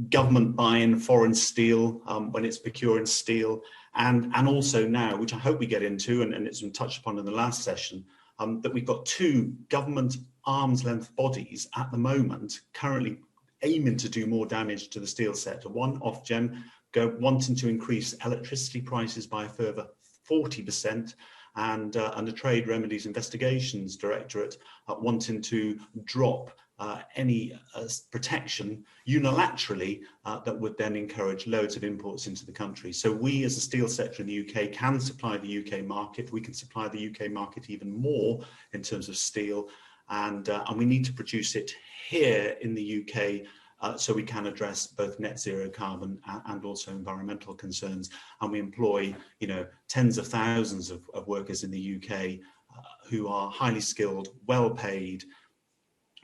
government buying foreign steel when it's procuring steel, and also now, which I hope we get into, and it's been touched upon in the last session, that we've got two government arm's length bodies at the moment currently aiming to do more damage to the steel sector. One, Ofgem, wanting to increase electricity prices by a further 40%, and the Trade Remedies Investigations Directorate wanting to drop any protection unilaterally that would then encourage loads of imports into the country. So we as a steel sector in the UK can supply the UK market. We can supply the UK market even more in terms of steel, and we need to produce it here in the UK so we can address both net zero carbon and also environmental concerns. And we employ, you know, tens of thousands of workers in the UK who are highly skilled, well paid.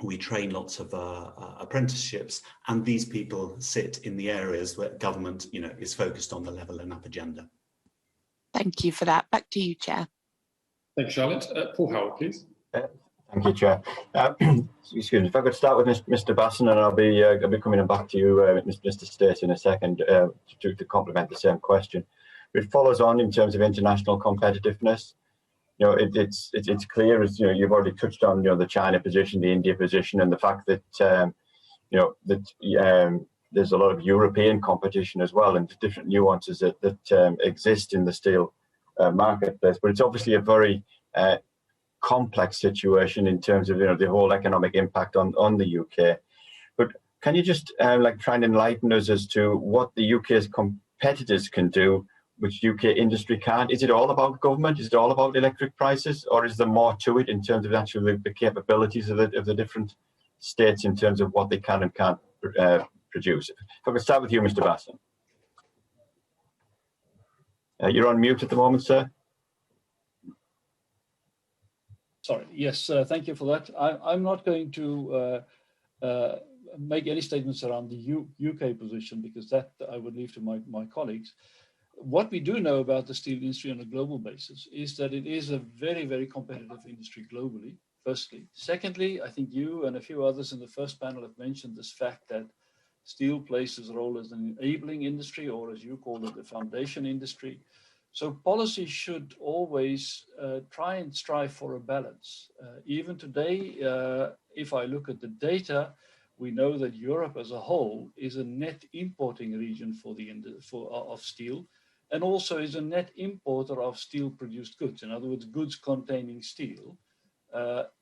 We train lots of apprenticeships, and these people sit in the areas where government, you know, is focused on the levelling up agenda.
Thank you for that. Back to you, Chair.
Thank you, Charlotte. Paul Howard, please.
Thank you, Chair. Excuse me. If I could start with Mr. Basson, and I'll be coming back to you, Mr. Stace, in a second to complement the same question. It follows on in terms of international competitiveness. You know, it's clear, as you know, you've already touched on, you know, the China position, the India position, and the fact that you know that there's a lot of European competition as well, and different nuances that exist in the steel marketplace. But it's obviously a very complex situation in terms of, you know, the whole economic impact on the UK. But can you just like try and enlighten us as to what the UK's competitors can do which UK industry can't? Is it all about government? Is it all about electric prices, or is there more to it in terms of actually the capabilities of the different states in terms of what they can and can't produce? If I could start with you, Mr. Basson. You're on mute at the moment, sir.
Sorry. Yes, thank you for that. I'm not going to make any statements around the UK position, because that I would leave to my colleagues. What we do know about the steel industry on a global basis is that it is a very, very competitive industry globally, firstly. Secondly, I think you and a few others in the first panel have mentioned this fact that steel plays its role as an enabling industry, or as you call it, the foundation industry. So policy should always try and strive for a balance. Even today, if I look at the data, we know that Europe as a whole is a net importing region of steel, and also is a net importer of steel-produced goods. In other words, goods containing steel.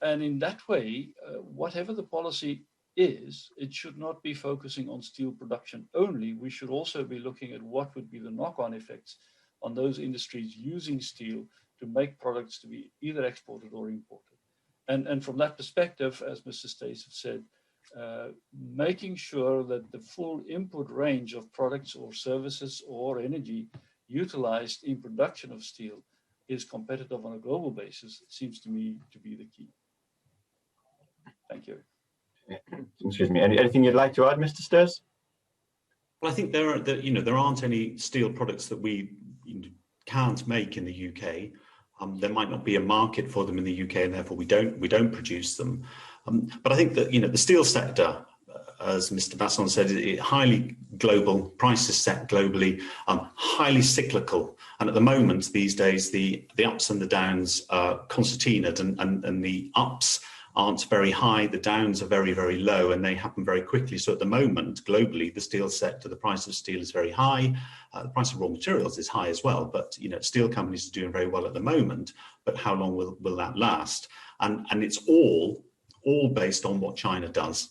And in that way, whatever the policy is, it should not be focusing on steel production only. We should also be looking at what would be the knock-on effects on those industries using steel to make products to be either exported or imported. And from that perspective, as Mr. Stace have said, making sure that the full input range of products or services or energy utilized in production of steel is competitive on a global basis seems to me to be the key. Thank you.
Excuse me. Anything you'd like to add, Mr. Stace?
Well, I think there aren't any steel products that we can't make in the UK. There might not be a market for them in the UK, and therefore we don't produce them. But I think that the steel sector, as Mr. Basson said, is highly global. Prices set globally, highly cyclical, and at the moment these days the ups and the downs are concertinaed, and the ups aren't very high, the downs are very, very low, and they happen very quickly. So at the moment, globally, the steel sector, the price of steel is very high. The price of raw materials is high as well, but steel companies are doing very well at the moment. But how long will that last? And it's all based on what China does.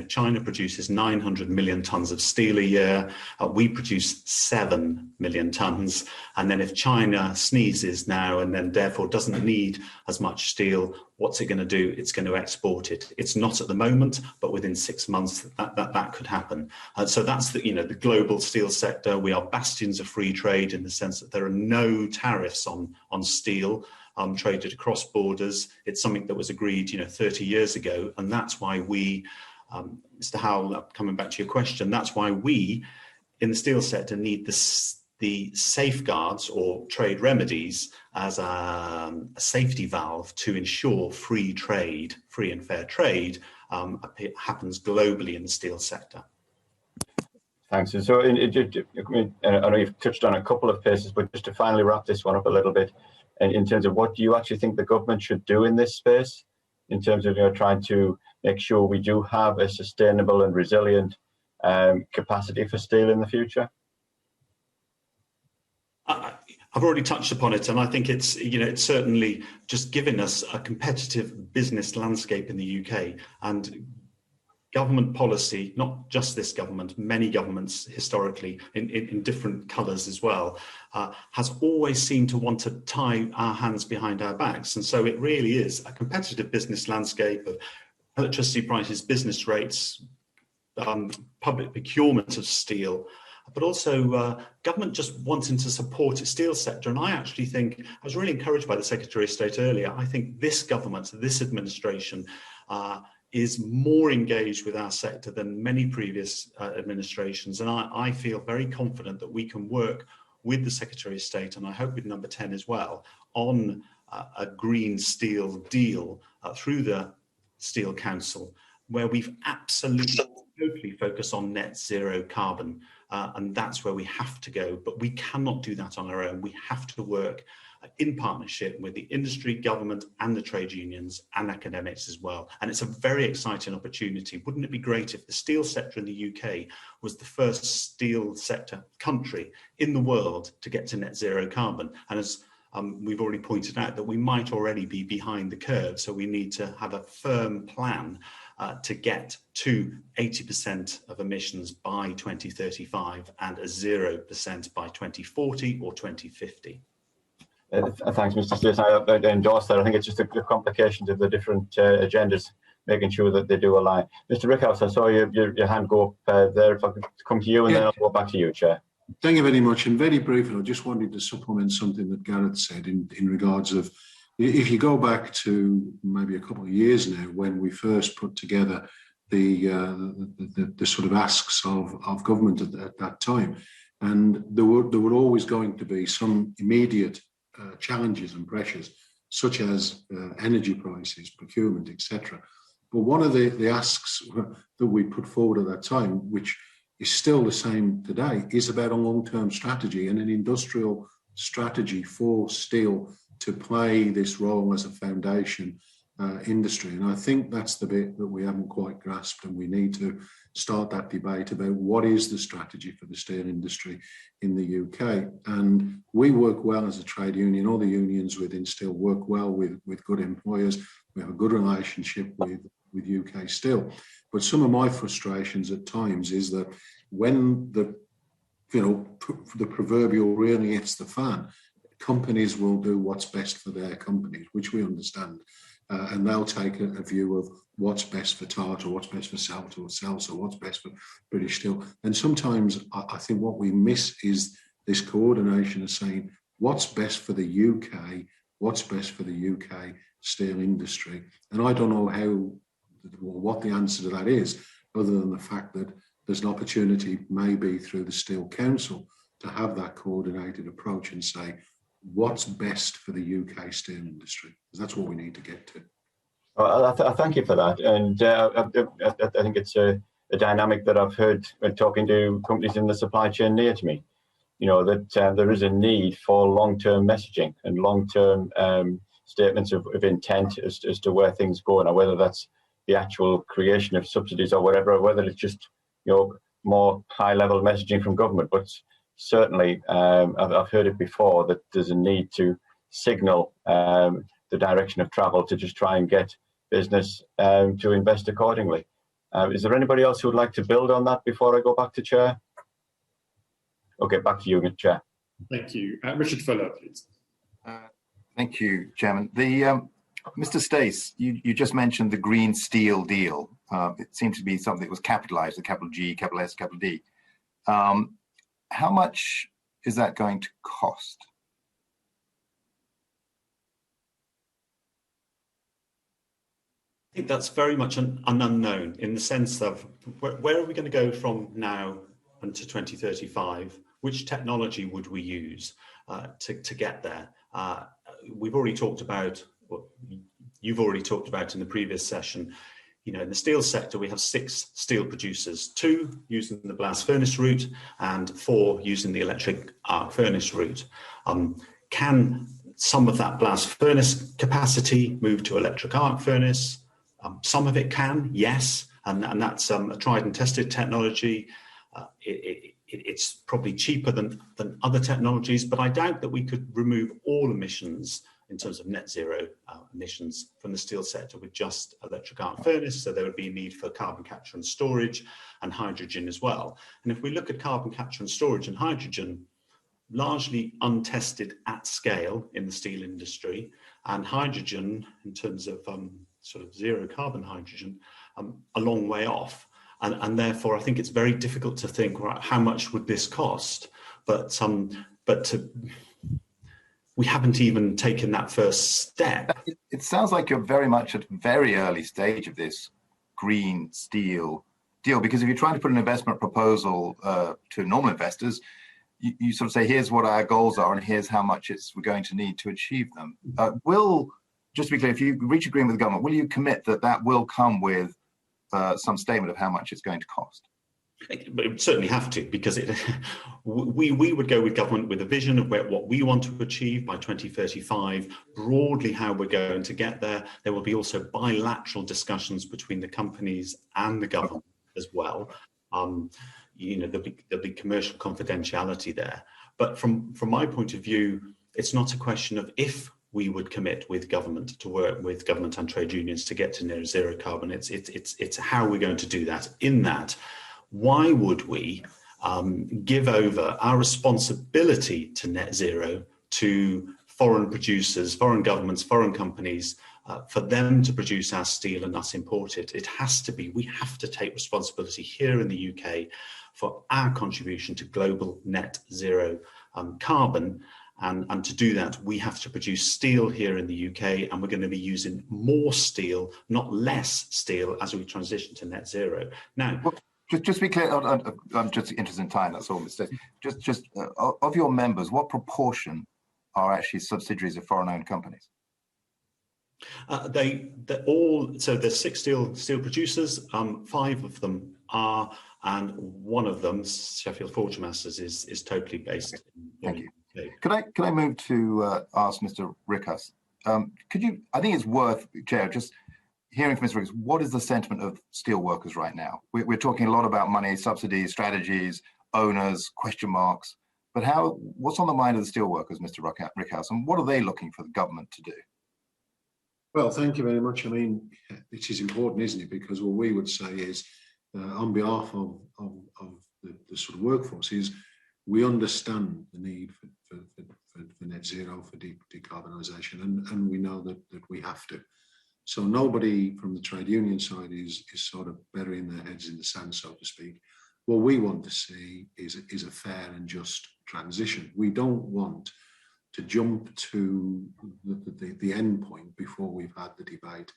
China produces 900 million tons of steel a year. We produce 7 million tons. And then if China sneezes now and then therefore doesn't need as much steel, what's it going to do? It's going to export it. It's not at the moment, but within 6 months that could happen. So that's the global steel sector. We are bastions of free trade in the sense that there are no tariffs on steel. Traded across borders. It's something that was agreed, 30 years ago, and that's why we, Mr. Howell, coming back to your question, that's why we, in the steel sector, need the safeguards or trade remedies as a safety valve to ensure free and fair trade happens globally in the steel sector.
Thanks. And so, I know you've touched on a couple of places, but just to finally wrap this one up a little bit. In terms of what do you actually think the government should do in this space, in terms of trying to make sure we do have a sustainable and resilient capacity for steel in the future?
I've already touched upon it, and I think it's it's certainly just given us a competitive business landscape in the UK, and government policy, not just this government, many governments historically in different colours as well, has always seemed to want to tie our hands behind our backs. And so it really is a competitive business landscape of electricity prices, business rates, public procurement of steel, but also government just wanting to support its steel sector. And I actually think, I was really encouraged by the Secretary of State earlier, I think this government, this administration, is more engaged with our sector than many previous administrations. And I feel very confident that we can work with the Secretary of State, and I hope with Number 10 as well, on a green steel deal through the Steel Council, where we've absolutely totally focused on net zero carbon. And that's where we have to go. But we cannot do that on our own. We have to work in partnership with the industry, government, and the trade unions and academics as well. And it's a very exciting opportunity. Wouldn't it be great if the steel sector in the UK was the first steel sector country in the world to get to net zero carbon? And as we've already pointed out that we might already be behind the curve. So we need to have a firm plan to get to 80% of emissions by 2035 and a 0% by 2040 or 2050.
Thanks, Mr. Stace. I endorse that. I think it's just the complications of the different agendas, making sure that they do align. Mr. Rickhouse, I saw your hand go up there. If I could come to you, and then I'll go back to you, Chair.
Thank you very much. And very briefly, I just wanted to supplement something that Gareth said in regards of, if you go back to maybe a couple of years now, when we first put together the sort of asks of government at that time, and there were always going to be some immediate challenges and pressures, such as energy prices, procurement, etc. But one of the asks that we put forward at that time, which is still the same today, is about a long-term strategy and an industrial strategy for steel to play this role as a foundation industry. And I think that's the bit that we haven't quite grasped, and we need to start that debate about what is the strategy for the steel industry in the UK. And we work well as a trade union. All the unions within steel work well with good employers. We have a good relationship with UK Steel. But some of my frustrations at times is that when the proverbial really hits the fan, companies will do what's best for their companies, which we understand. And they'll take a view of what's best for Tata, what's best for Salto or Celsa, what's best for British Steel. And sometimes I think what we miss is this coordination of saying what's best for the UK, what's best for the UK steel industry. And I don't know what the answer to that is, other than the fact that there's an opportunity maybe through the Steel Council to have that coordinated approach and say, what's best for the UK steel industry? Because that's what we need to get to.
Well, I thank you for that. And I think it's a dynamic that I've heard when talking to companies in the supply chain near to me, that there is a need for long-term messaging and long-term statements of intent as to where things go, and whether that's the actual creation of subsidies or whatever, or whether it's just more high-level messaging from government. But certainly, I've heard it before that there's a need to signal the direction of travel to just try and get business to invest accordingly. Is there anybody else who would like to build on that before I go back to Chair? Okay, back to you, Chair.
Thank you. Richard Fuller, please.
Thank you, Chairman. Mr. Stace, you just mentioned the Green Steel deal. It seems to be something that was capitalized, a capital G, capital S, capital D. How much is that going to cost?
I think that's very much an unknown, in the sense of where are we going to go from now until 2035? Which technology would we use to get there? We've already talked about, you've already talked about in the previous session, in the steel sector, we have 6 steel producers, 2 using the blast furnace route and 4 using the electric arc furnace route. Can some of that blast furnace capacity move to electric arc furnace? Some of it can, yes, and that's a tried and tested technology. It's probably cheaper than other technologies, but I doubt that we could remove all emissions in terms of net zero emissions from the steel sector with just electric arc furnace. So there would be a need for carbon capture and storage and hydrogen as well. And if we look at carbon capture and storage and hydrogen, largely untested at scale in the steel industry, and hydrogen in terms of sort of zero carbon hydrogen, a long way off. And therefore, I think it's very difficult to think, right, how much would this cost? We haven't even taken that first step.
It sounds like you're very much at a very early stage of this green steel deal, because if you're trying to put an investment proposal to normal investors, you sort of say, here's what our goals are and here's how much we're going to need to achieve them. Just to be clear, if you reach agreement with the government, will you commit that will come with some statement of how much it's going to cost?
But it would certainly have to, because we would go with government with a vision of what we want to achieve by 2035, broadly how we're going to get there. There will be also bilateral discussions between the companies and the government as well. There'll be commercial confidentiality there. But from my point of view, it's not a question of if we would commit with government to work with government and trade unions to get to near zero carbon. It's how we're going to do that. In that, why would we give over our responsibility to net zero to foreign producers, foreign governments, foreign companies, for them to produce our steel and us import it? It has to be, we have to take responsibility here in the UK for our contribution to global net zero carbon. And to do that, we have to produce steel here in the UK, and we're going to be using more steel, not less steel, as we transition to net zero. Now,
well, just to be clear, I'm just interested in time, that's all, Mr. Just of your members, what proportion are actually subsidiaries of foreign-owned companies?
They're all, so there's 6 steel producers, 5 of them are, and one of them, Sheffield Forge Masters, is totally based
Thank you. Could I move to ask Mr. Rickas? Could you? I think it's worth, Chair, just hearing from Mr. Rickas. What is the sentiment of steel workers right now? We're talking a lot about money, subsidies, strategies, owners, question marks. But what's on the mind of the steel workers, Mr. Rickas, and what are they looking for the government to do?
Well, thank you very much. I mean, it is important, isn't it? Because what we would say is, on behalf of the sort of workforce, is we understand the need for net zero, for decarbonisation, and we know that we have to. So nobody from the trade union side is sort of burying their heads in the sand, so to speak. What we want to see is a fair and just transition. We don't want to jump to the end point before we've had the debate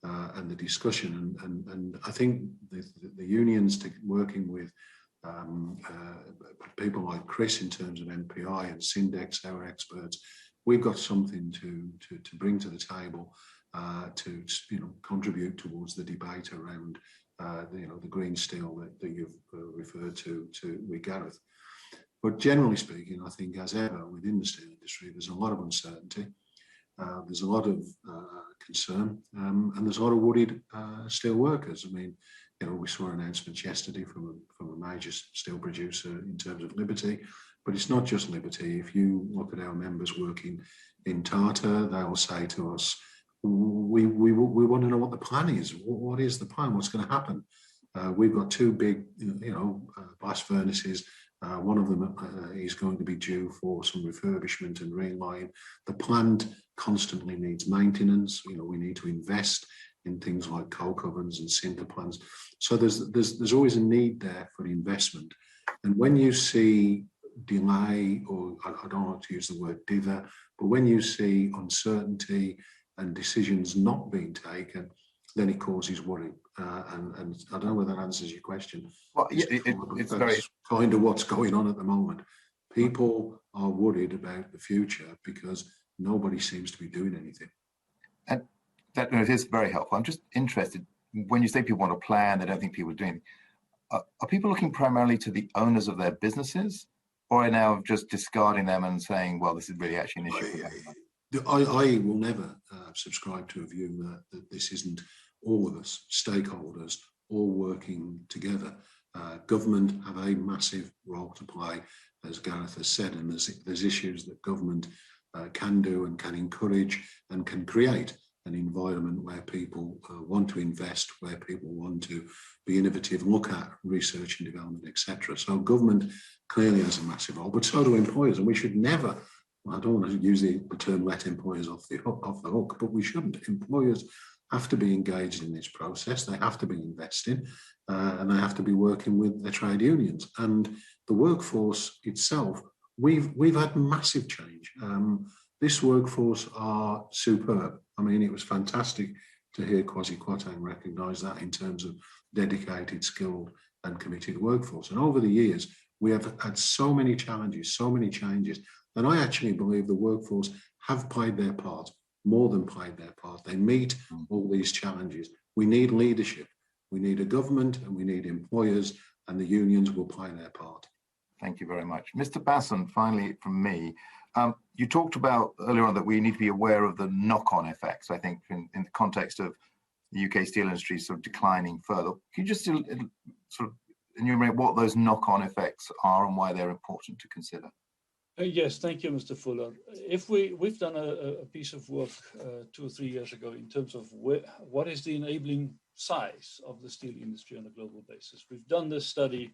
and the discussion. And I think the unions working with people like Chris in terms of MPI and Syndex, our experts, we've got something to bring to the table to contribute towards the debate around the green steel that you've referred to with Gareth. But generally speaking, I think as ever within the steel industry, there's a lot of uncertainty, there's a lot of concern, and there's a lot of worried steel workers. I mean, we saw announcements yesterday from a major steel producer in terms of Liberty, but it's not just Liberty. If you look at our members working in Tata, they'll say to us, we want to know what the plan is. What is the plan? What's going to happen? We've got 2 big, blast furnaces. One of them is going to be due for some refurbishment and reline. The plant constantly needs maintenance. We need to invest in things like coke ovens and cinder plants. So there's always a need there for investment. And when you see delay, or I don't want to use the word dither, but when you see uncertainty and decisions not being taken, then it causes worry. And I don't know whether that answers your question.
Well, it's very
kind of what's going on at the moment. People are worried about the future because nobody seems to be doing anything.
And that it is very helpful. I'm just interested, when you say people want a plan, they don't think people are doing it. Are people looking primarily to the owners of their businesses, or are now just discarding them and saying, well, this is really actually an issue?
I will never subscribe to a view that this isn't all of us, stakeholders, all working together. Government have a massive role to play, as Gareth has said, and there's issues that government can do and can encourage and can create an environment where people want to invest, where people want to be innovative, look at research and development, etc. So government clearly has a massive role, but so do employers, and we should never, I don't want to use the term let employers off the hook, but we shouldn't. Employers have to be engaged in this process, they have to be investing, and they have to be working with their trade unions. And the workforce itself, we've had massive change. This workforce are superb. I mean, it was fantastic to hear Kwasi Kwarteng recognise that in terms of dedicated, skilled and committed workforce. And over the years, we have had so many challenges, so many changes, and I actually believe the workforce have played their part, more than played their part. They meet all these challenges. We need leadership. We need a government and we need employers, and the unions will play their part.
Thank you very much. Mr. Basson, finally from me, you talked about earlier on that we need to be aware of the knock-on effects, I think, in the context of the UK steel industry sort of declining further. Can you just sort of enumerate what those knock-on effects are and why they're important to consider?
Yes, thank you, Mr. Fuller. If we've done a piece of work 2 or 3 years ago in terms of what is the enabling size of the steel industry on a global basis. We've done this study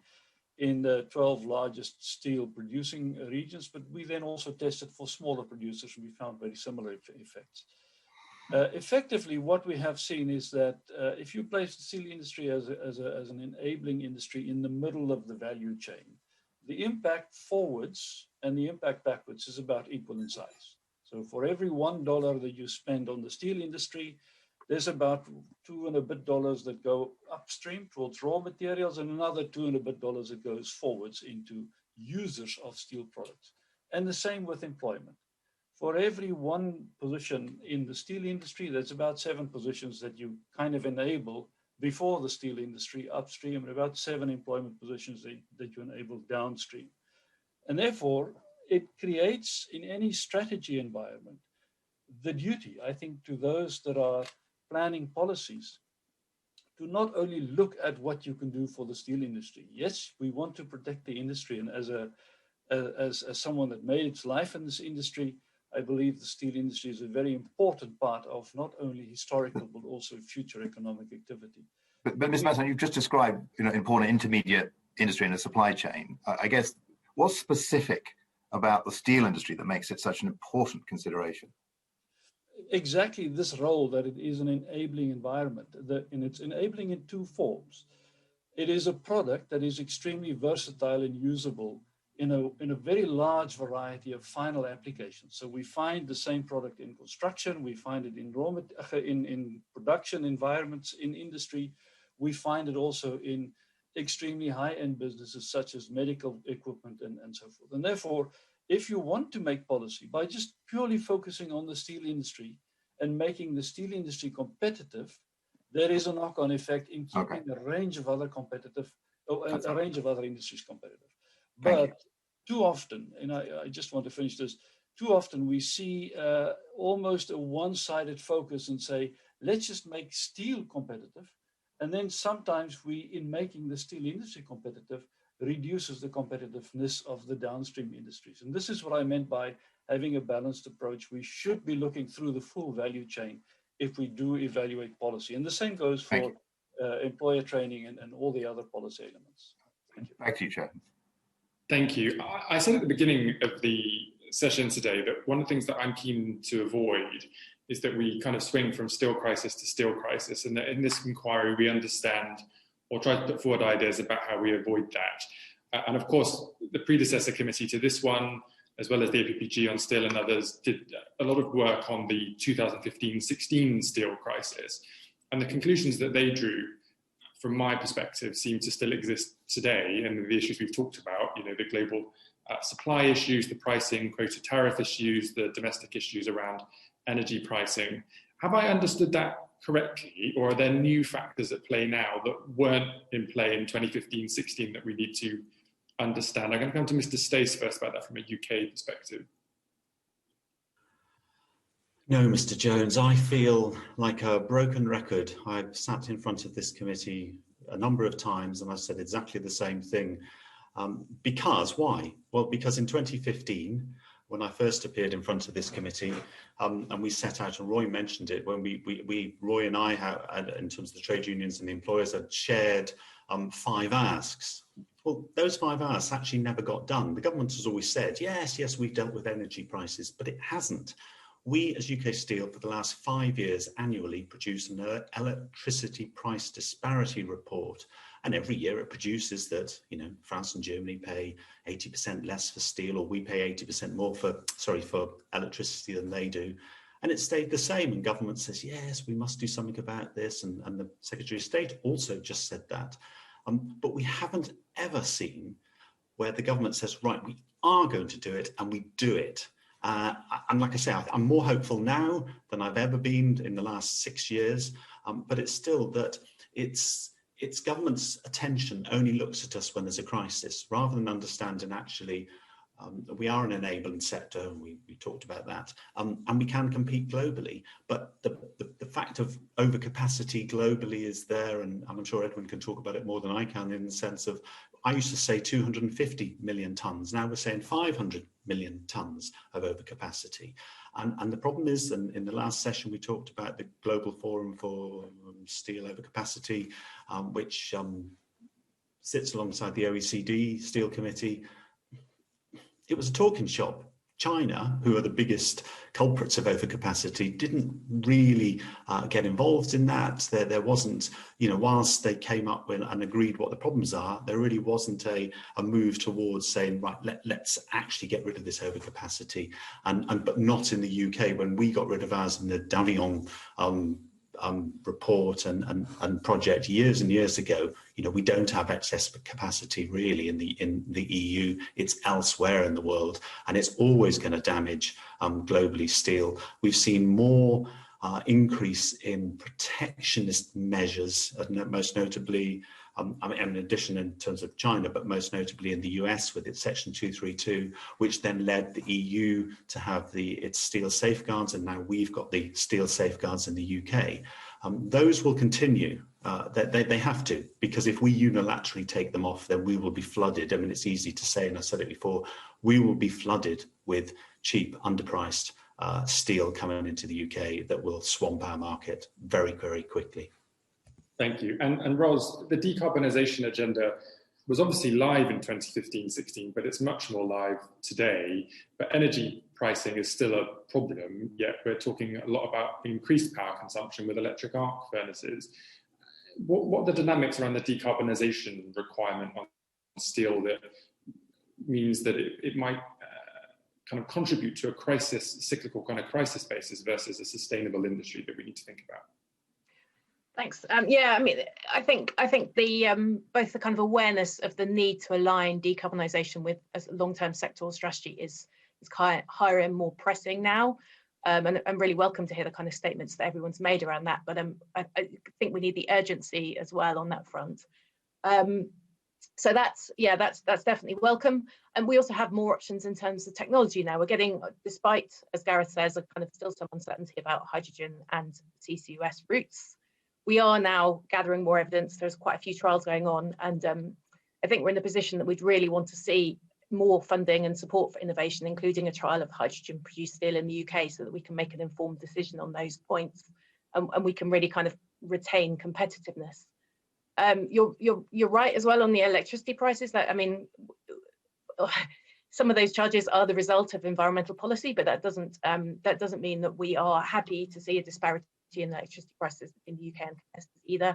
in the 12 largest steel producing regions, but we then also tested for smaller producers, and we found very similar effects. Effectively, what we have seen is that if you place the steel industry as an enabling industry in the middle of the value chain, the impact forwards and the impact backwards is about equal in size. So for every $1 that you spend on the steel industry, there's about $2 and a bit that go upstream towards raw materials, and another $2 and a bit that goes forwards into users of steel products. And the same with employment. For every one position in the steel industry, there's about 7 positions that you kind of enable before the steel industry upstream, and about 7 employment positions that you enable downstream. And therefore, it creates in any strategy environment the duty, I think, to those that are planning policies to not only look at what you can do for the steel industry. Yes, we want to protect the industry, and as someone that made its life in this industry, I believe the steel industry is a very important part of not only historical but also future economic activity.
But Mr. Masson, you've just described, important intermediate industry in the supply chain. I guess what's specific about the steel industry that makes it such an important consideration?
Exactly this role that it is an enabling environment, and it's enabling in 2 forms. It is a product that is extremely versatile and usable in a very large variety of final applications. So we find the same product in construction, we find it in production environments in industry, we find it also in extremely high-end businesses such as medical equipment and so forth. And therefore, if you want to make policy by just purely focusing on the steel industry and making the steel industry competitive, there is a knock-on effect in keeping a range of other a range of other industries competitive. But too often, and I just want to finish this, too often we see almost a one-sided focus and say, let's just make steel competitive. And then sometimes we, in making the steel industry competitive, reduces the competitiveness of the downstream industries. And this is what I meant by having a balanced approach. We should be looking through the full value chain if we do evaluate policy. And the same goes for employer training and all the other policy elements. Thank you.
Back to you, Chair.
Thank you. I said at the beginning of the session today that one of the things that I'm keen to avoid is that we kind of swing from steel crisis to steel crisis. And that in this inquiry, we understand or try to put forward ideas about how we avoid that. And of course, the predecessor committee to this one, as well as the APPG on steel and others, did a lot of work on the 2015-16 steel crisis. And the conclusions that they drew, from my perspective, seem to still exist today. And the issues we've talked about, the global supply issues, the pricing, quota tariff issues, the domestic issues around energy pricing. Have I understood that correctly, or are there new factors at play now that weren't in play in 2015-16 that we need to understand? I'm going to come to Mr. Stace first about that from a UK perspective.
No, Mr. Jones, I feel like a broken record. I've sat in front of this committee a number of times and I've said exactly the same thing. Because, why? Well, because in 2015, when I first appeared in front of this committee, and we set out, and Roy mentioned it, when Roy and I, in terms of the trade unions and the employers, had shared 5 asks. Well, those 5 asks actually never got done. The government has always said, yes, we've dealt with energy prices, but it hasn't. We, as UK Steel, for the last 5 years annually produce an electricity price disparity report. And every year it produces that, France and Germany pay 80% less for steel, or we pay 80% more for electricity than they do. And it stayed the same. And government says, yes, we must do something about this. And the Secretary of State also just said that. But we haven't ever seen where the government says, right, we are going to do it, and we do it. And like I say, I'm more hopeful now than I've ever been in the last 6 years. But it's still that it's government's attention only looks at us when there's a crisis, rather than understanding actually We are an enabling sector, and we talked about that, and we can compete globally. But the fact of overcapacity globally is there, and I'm sure Edwin can talk about it more than I can, in the sense of, I used to say 250 million tonnes. Now we're saying 500 million tonnes of overcapacity. And the problem is, and in the last session we talked about the Global Forum for Steel Overcapacity, which sits alongside the OECD Steel Committee. It was a talking shop. China, who are the biggest culprits of overcapacity, didn't really get involved in that. There wasn't, whilst they came up with and agreed what the problems are, there really wasn't a move towards saying, right, let's actually get rid of this overcapacity. But not in the UK. When we got rid of ours in the Davignon report and project years and years ago, we don't have excess capacity really in the EU. It's elsewhere in the world, and it's always going to damage globally steel. We've seen more increase in protectionist measures, most notably, in addition in terms of China, but most notably in the US with its Section 232, which then led the EU to have its steel safeguards, and now we've got the steel safeguards in the UK. Those will continue. They have to, because if we unilaterally take them off, then we will be flooded. I mean, it's easy to say, and I said it before, we will be flooded with cheap, underpriced steel coming into the UK that will swamp our market very, very quickly.
Thank you. And Ros, the decarbonisation agenda was obviously live in 2015-16, but it's much more live today. But energy pricing is still a problem, yet we're talking a lot about increased power consumption with electric arc furnaces. What are the dynamics around the decarbonisation requirement on steel that means that it might kind of contribute to a cyclical kind of crisis basis versus a sustainable industry that we need to think about?
Thanks. Yeah, I mean, I think the both the kind of awareness of the need to align decarbonisation with a long-term sectoral strategy is higher and more pressing now, and I'm really welcome to hear the kind of statements that everyone's made around that. But I think we need the urgency as well on that front. So that's definitely welcome. And we also have more options in terms of technology now. We're getting, despite, as Gareth says, a kind of still some uncertainty about hydrogen and CCUS routes. We are now gathering more evidence. There's quite a few trials going on, and I think we're in a position that we'd really want to see more funding and support for innovation, including a trial of hydrogen-produced steel in the UK, so that we can make an informed decision on those points, and we can really kind of retain competitiveness. You're right as well on the electricity prices. That, I mean, some of those charges are the result of environmental policy, but that doesn't mean that we are happy to see a disparity in electricity prices in the UK and competitors either.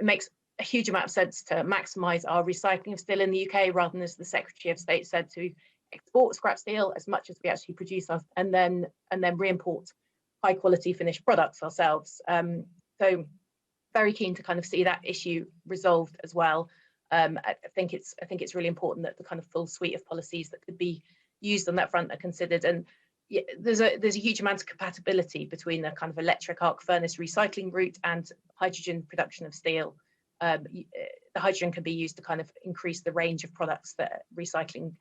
It makes a huge amount of sense to maximise our recycling of steel in the UK, rather than, as the Secretary of State said, to export scrap steel as much as we actually produce and then re-import high quality finished products ourselves. So very keen to kind of see that issue resolved as well. I think it's really important that the kind of full suite of policies that could be used on that front are considered. And yeah, there's a huge amount of compatibility between the kind of electric arc furnace recycling route and hydrogen production of steel. The hydrogen can be used to kind of increase the range of products that recycling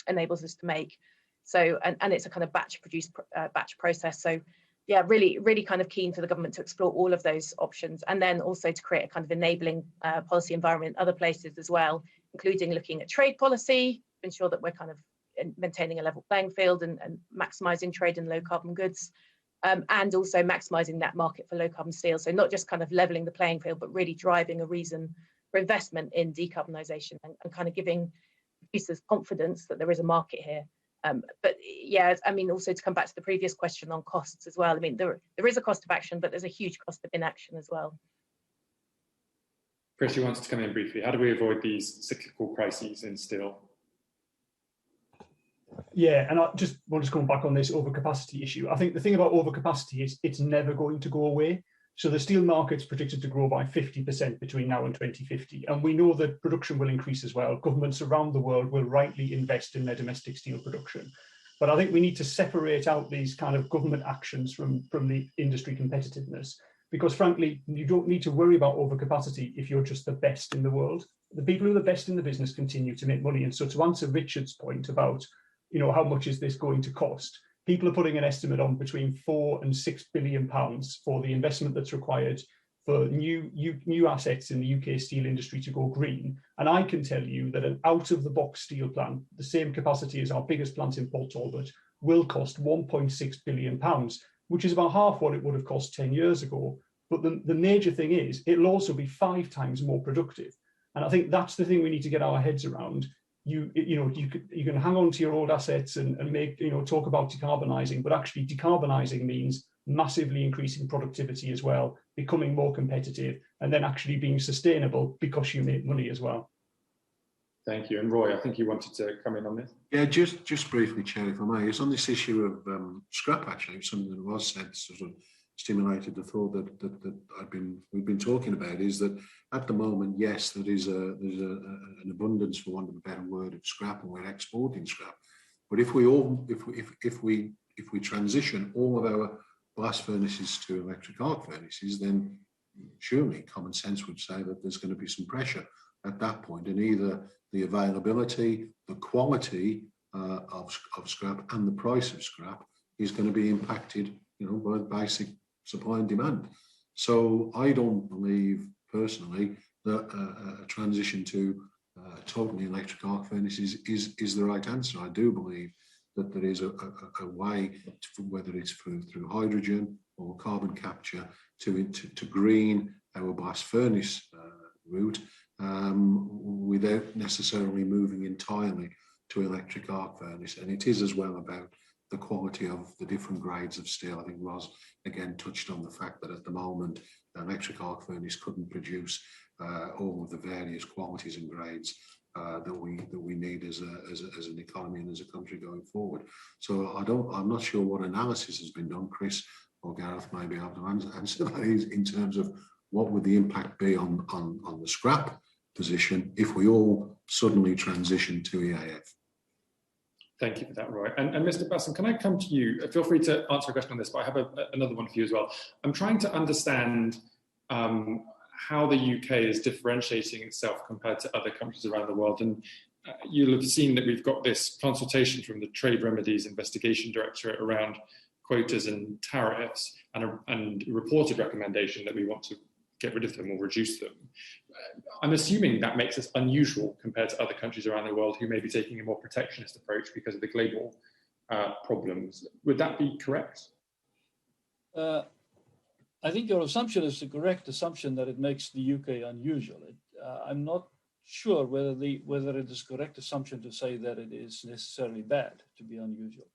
enables us to make. So, and it's a kind of batch process. So yeah, really kind of keen for the government to explore all of those options, and then also to create a kind of enabling policy environment in other places as well, including looking at trade policy, to ensure that we're kind of maintaining a level playing field and maximising trade in low carbon goods, and also maximising that market for low carbon steel. So not just kind of levelling the playing field, but really driving a reason for investment in decarbonisation and kind of giving producers confidence that there is a market here. But yeah, I mean, also to come back to the previous question on costs as well. I mean, there is a cost of action, but there's a huge cost of inaction as well.
Chris, you wanted to come in briefly. How do we avoid these cyclical crises in steel?
Yeah, and I just want to come back on this overcapacity issue. I think the thing about overcapacity is it's never going to go away. So the steel market's predicted to grow by 50% between now and 2050. And we know that production will increase as well. Governments around the world will rightly invest in their domestic steel production. But I think we need to separate out these kind of government actions from the industry competitiveness, because frankly, you don't need to worry about overcapacity if you're just the best in the world. The people who are the best in the business continue to make money. And so to answer Richard's point about how much is this going to cost? People are putting an estimate on between £4 and £6 billion for the investment that's required for new assets in the UK steel industry to go green. And I can tell you that an out-of-the-box steel plant, the same capacity as our biggest plant in Port Talbot, will cost £1.6 billion, which is about half what it would have cost 10 years ago. But the major thing is, it'll also be 5 times more productive. And I think that's the thing we need to get our heads around. You can hang on to your old assets and make, talk about decarbonising, but actually decarbonising means massively increasing productivity as well, becoming more competitive, and then actually being sustainable because you make money as well.
Thank you. And Roy, I think you wanted to come in on this.
Yeah, just briefly, Chair, if I may. It's on this issue of scrap, actually, something that was said sort of stimulated the thought that we've been talking about, is that at the moment, yes, there's an abundance, for want of a better word, of scrap, and we're exporting scrap. But if we transition all of our blast furnaces to electric arc furnaces, then surely common sense would say that there's going to be some pressure at that point, and either the availability, the quality of scrap, and the price of scrap is going to be impacted, by basic supply and demand. So I don't believe personally that a transition to totally electric arc furnaces is the right answer. I do believe that there is a way, whether it's through hydrogen or carbon capture, to green our blast furnace route without necessarily moving entirely to electric arc furnace. And it is as well about the quality of the different grades of steel. I think Ros again touched on the fact that at the moment an electric arc furnace couldn't produce all of the various qualities and grades that we need as an economy and as a country going forward. So I'm not sure what analysis has been done. Chris or Gareth may be able to answer that in terms of what would the impact be on the scrap position if we all suddenly transition to EAF.
Thank you for that, Roy. And Mr. Basson, can I come to you? Feel free to answer a question on this, but I have another one for you as well. I'm trying to understand how the UK is differentiating itself compared to other countries around the world. And you'll have seen that we've got this consultation from the Trade Remedies Investigation Directorate around quotas and tariffs, and a reported recommendation that we want to get rid of them or reduce them. I'm assuming that makes us unusual compared to other countries around the world who may be taking a more protectionist approach because of the global problems. Would that be correct?
I think your assumption is the correct assumption that it makes the UK unusual. I'm not sure whether it is a correct assumption to say that it is necessarily bad to be unusual.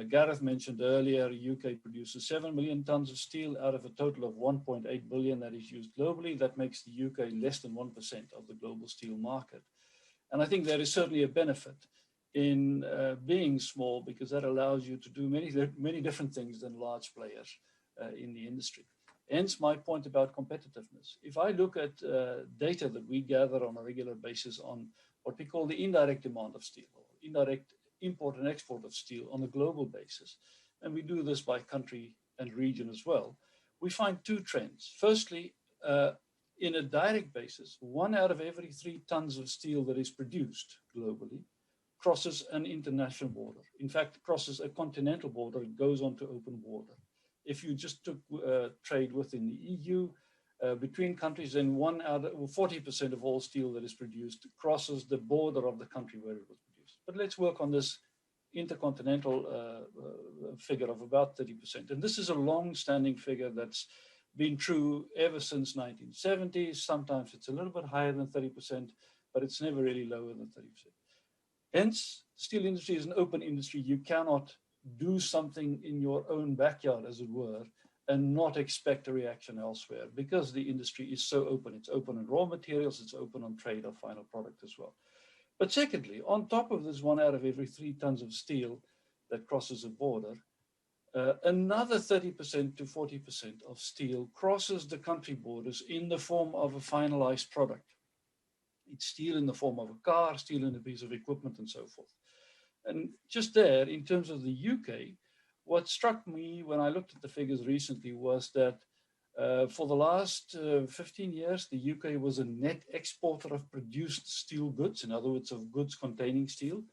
Gareth mentioned earlier, UK produces 7 million tons of steel out of a total of 1.8 billion that is used globally. That makes the UK less than 1% of the global steel market. And I think there is certainly a benefit in being small, because that allows you to do many different things than large players in the industry. Hence my point about competitiveness. If I look at data that we gather on a regular basis on what we call the indirect demand of steel, or indirect import and export of steel on a global basis, and we do this by country and region as well, we find 2 trends. Firstly, in a direct basis, 1 out of every 3 tons of steel that is produced globally crosses an international border. In fact, crosses a continental border, it goes onto open water. If you just took trade within the EU, between countries, then 1 out of 40% of all steel that is produced crosses the border of the country where it was produced. But let's work on this intercontinental figure of about 30%. And this is a long-standing figure that's been true ever since 1970. Sometimes it's a little bit higher than 30%, but it's never really lower than 30%. Hence, the steel industry is an open industry. You cannot do something in your own backyard, as it were, and not expect a reaction elsewhere, because the industry is so open. It's open on raw materials, it's open on trade of final product as well. But secondly, on top of this 1 out of every 3 tons of steel that crosses a border, another 30% to 40% of steel crosses the country borders in the form of a finalized product. It's steel in the form of a car, steel in a piece of equipment, and so forth. And just there, in terms of the UK, what struck me when I looked at the figures recently was that for the last 15 years, the UK was a net exporter of produced steel goods, in other words, of goods containing steel.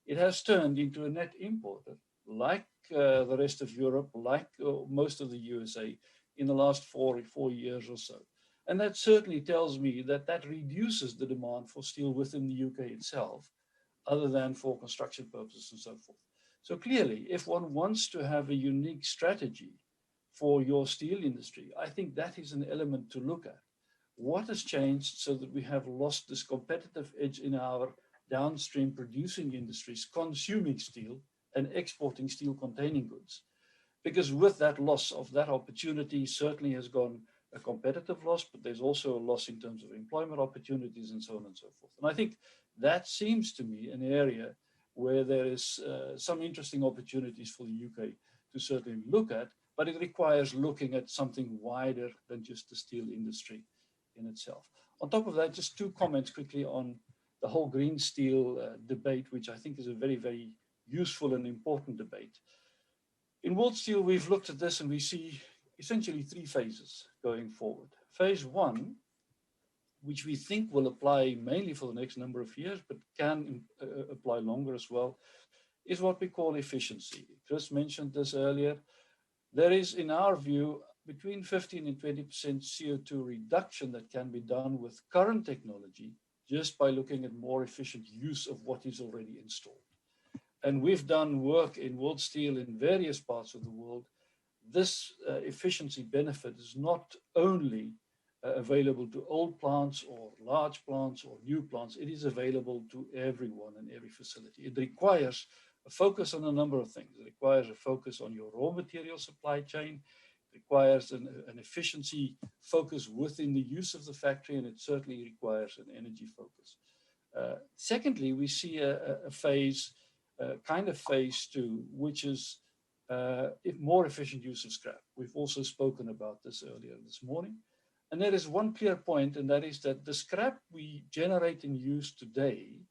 it has turned into a net importer, like the rest of Europe, like most of the USA in the last four years or so. And that certainly tells me that that reduces the demand for steel within the UK itself, other than for construction purposes and so forth. So clearly, if one wants to have a unique strategy for your steel industry, I think that is an element to look at. What has changed so that we have lost this competitive edge in our downstream producing industries, consuming steel and exporting steel containing goods? Because with that loss of that opportunity certainly has gone a competitive loss, but there's also a loss in terms of employment opportunities and so on and so forth. And I think that seems to me an area where there is some interesting opportunities for the UK to certainly look at, but it requires looking at something wider than just the steel industry in itself. On top of that, just two comments quickly on the whole green steel debate, which I think is a very, very useful and important debate. In World Steel, we've looked at this and we see essentially three phases going forward. Phase one, which we think will apply mainly for the next number of years, but can apply longer as well, is what we call efficiency. Chris mentioned this earlier. There is, in our view, between 15 and 20% CO2 reduction that can be done with current technology just by looking at more efficient use of what is already installed. And we've done work in World Steel in various parts of the world. This efficiency benefit is not only available to old plants or large plants or new plants, it is available to everyone in every facility. It requires a focus on a number of things. It requires a focus on your raw material supply chain. It requires an efficiency focus within the use of the factory, and it certainly requires an energy focus. Secondly, we see a phase, kind of phase two, which is more efficient use of scrap. We've also spoken about this earlier this morning. And there is one clear point, and that is that the scrap we generate and use today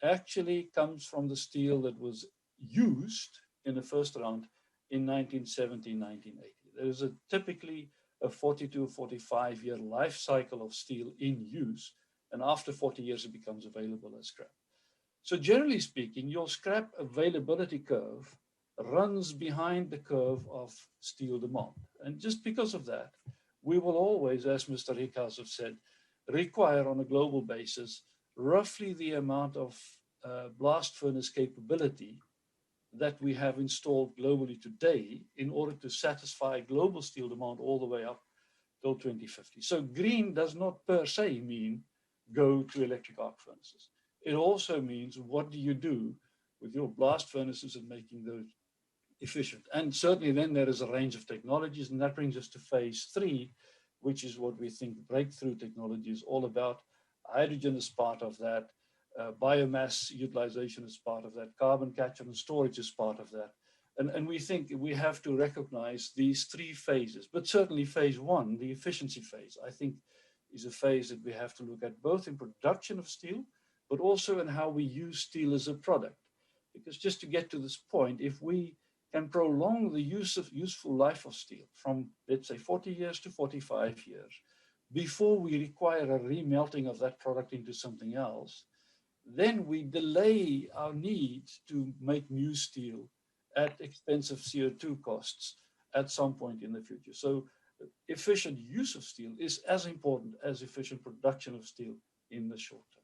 actually comes from the steel that was used in the first round in 1970, 1980. There is typically a 40 to 45 year life cycle of steel in use, and after 40 years it becomes available as scrap. So generally speaking, your scrap availability curve runs behind the curve of steel demand. And just because of that, we will always, as Mr. Rickhouse has said, require on a global basis roughly the amount of blast furnace capability that we have installed globally today in order to satisfy global steel demand all the way up till 2050. So green does not per se mean go to electric arc furnaces. It also means what do you do with your blast furnaces and making those efficient. And certainly then there is a range of technologies, and that brings us to phase three, which is what we think breakthrough technology is all about. Hydrogen is part of that. Biomass utilization is part of that. Carbon capture and storage is part of that. And we think we have to recognize these three phases. But certainly phase one, the efficiency phase, I think is a phase that we have to look at both in production of steel, but also in how we use steel as a product. Because just to get to this point, if we can prolong the useful life of steel from, let's say, 40 years to 45 years, before we require a remelting of that product into something else, then we delay our need to make new steel at expensive CO2 costs at some point in the future. So efficient use of steel is as important as efficient production of steel in the short term.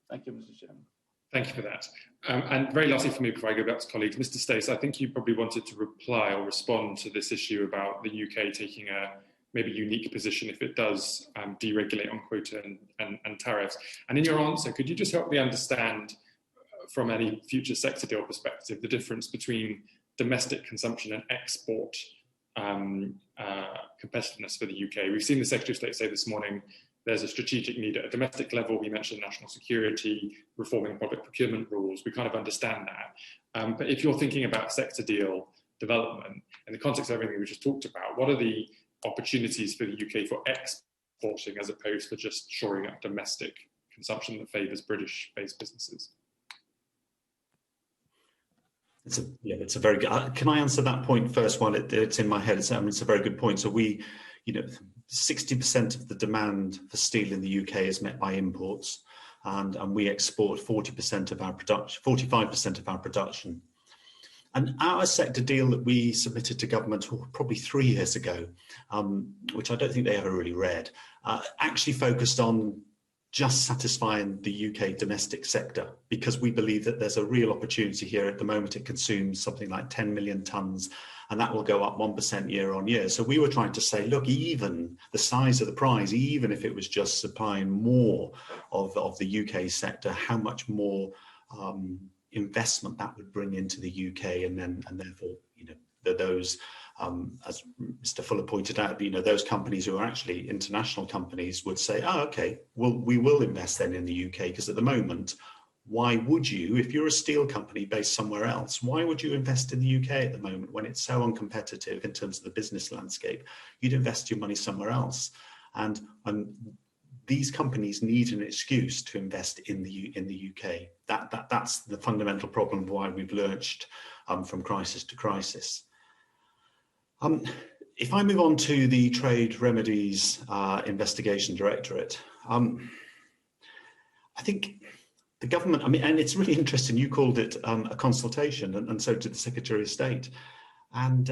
Thank you, Mr. Chairman.
Thank you for that. And very lastly for me, before I go back to colleagues, Mr. Stace, I think you probably wanted to reply or respond to this issue about the UK taking a maybe unique position if it does deregulate on quota and tariffs. And in your answer, could you just help me understand from any future sector deal perspective, the difference between domestic consumption and export competitiveness for the UK? We've seen the Secretary of State say this morning there's a strategic need at a domestic level. We mentioned national security, reforming public procurement rules. We kind of understand that. But if you're thinking about sector deal development in the context of everything we just talked about, what are the opportunities for the UK for exporting as opposed to just shoring up domestic consumption that favours British-based businesses?
It's a very good. Can I answer that point first while it's in my head? It's a very good point. So 60% of the demand for steel in the UK is met by imports. and we export 40% of our production, 45% of our production. And our sector deal that we submitted to government probably 3 years ago, which I don't think they ever really read, actually focused on just satisfying the UK domestic sector, because we believe that there's a real opportunity here. At the moment, it consumes something like 10 million tonnes, and that will go up 1% year on year. So we were trying to say, look, even the size of the prize, even if it was just supplying more of the UK sector, how much more investment that would bring into the UK, and therefore, you know, those, as Mr. Fuller pointed out, you know, those companies who are actually international companies would say, oh, okay, well, we will invest then in the UK, because at the moment, why would you, if you're a steel company based somewhere else, why would you invest in the UK at the moment when it's so uncompetitive in terms of the business landscape? You'd invest your money somewhere else. And these companies need an excuse to invest in the UK. That's the fundamental problem why we've lurched from crisis to crisis. If I move on to the Trade Remedies Investigation Directorate, I think the government, I mean, and it's really interesting, you called it a consultation, and so did the Secretary of State. And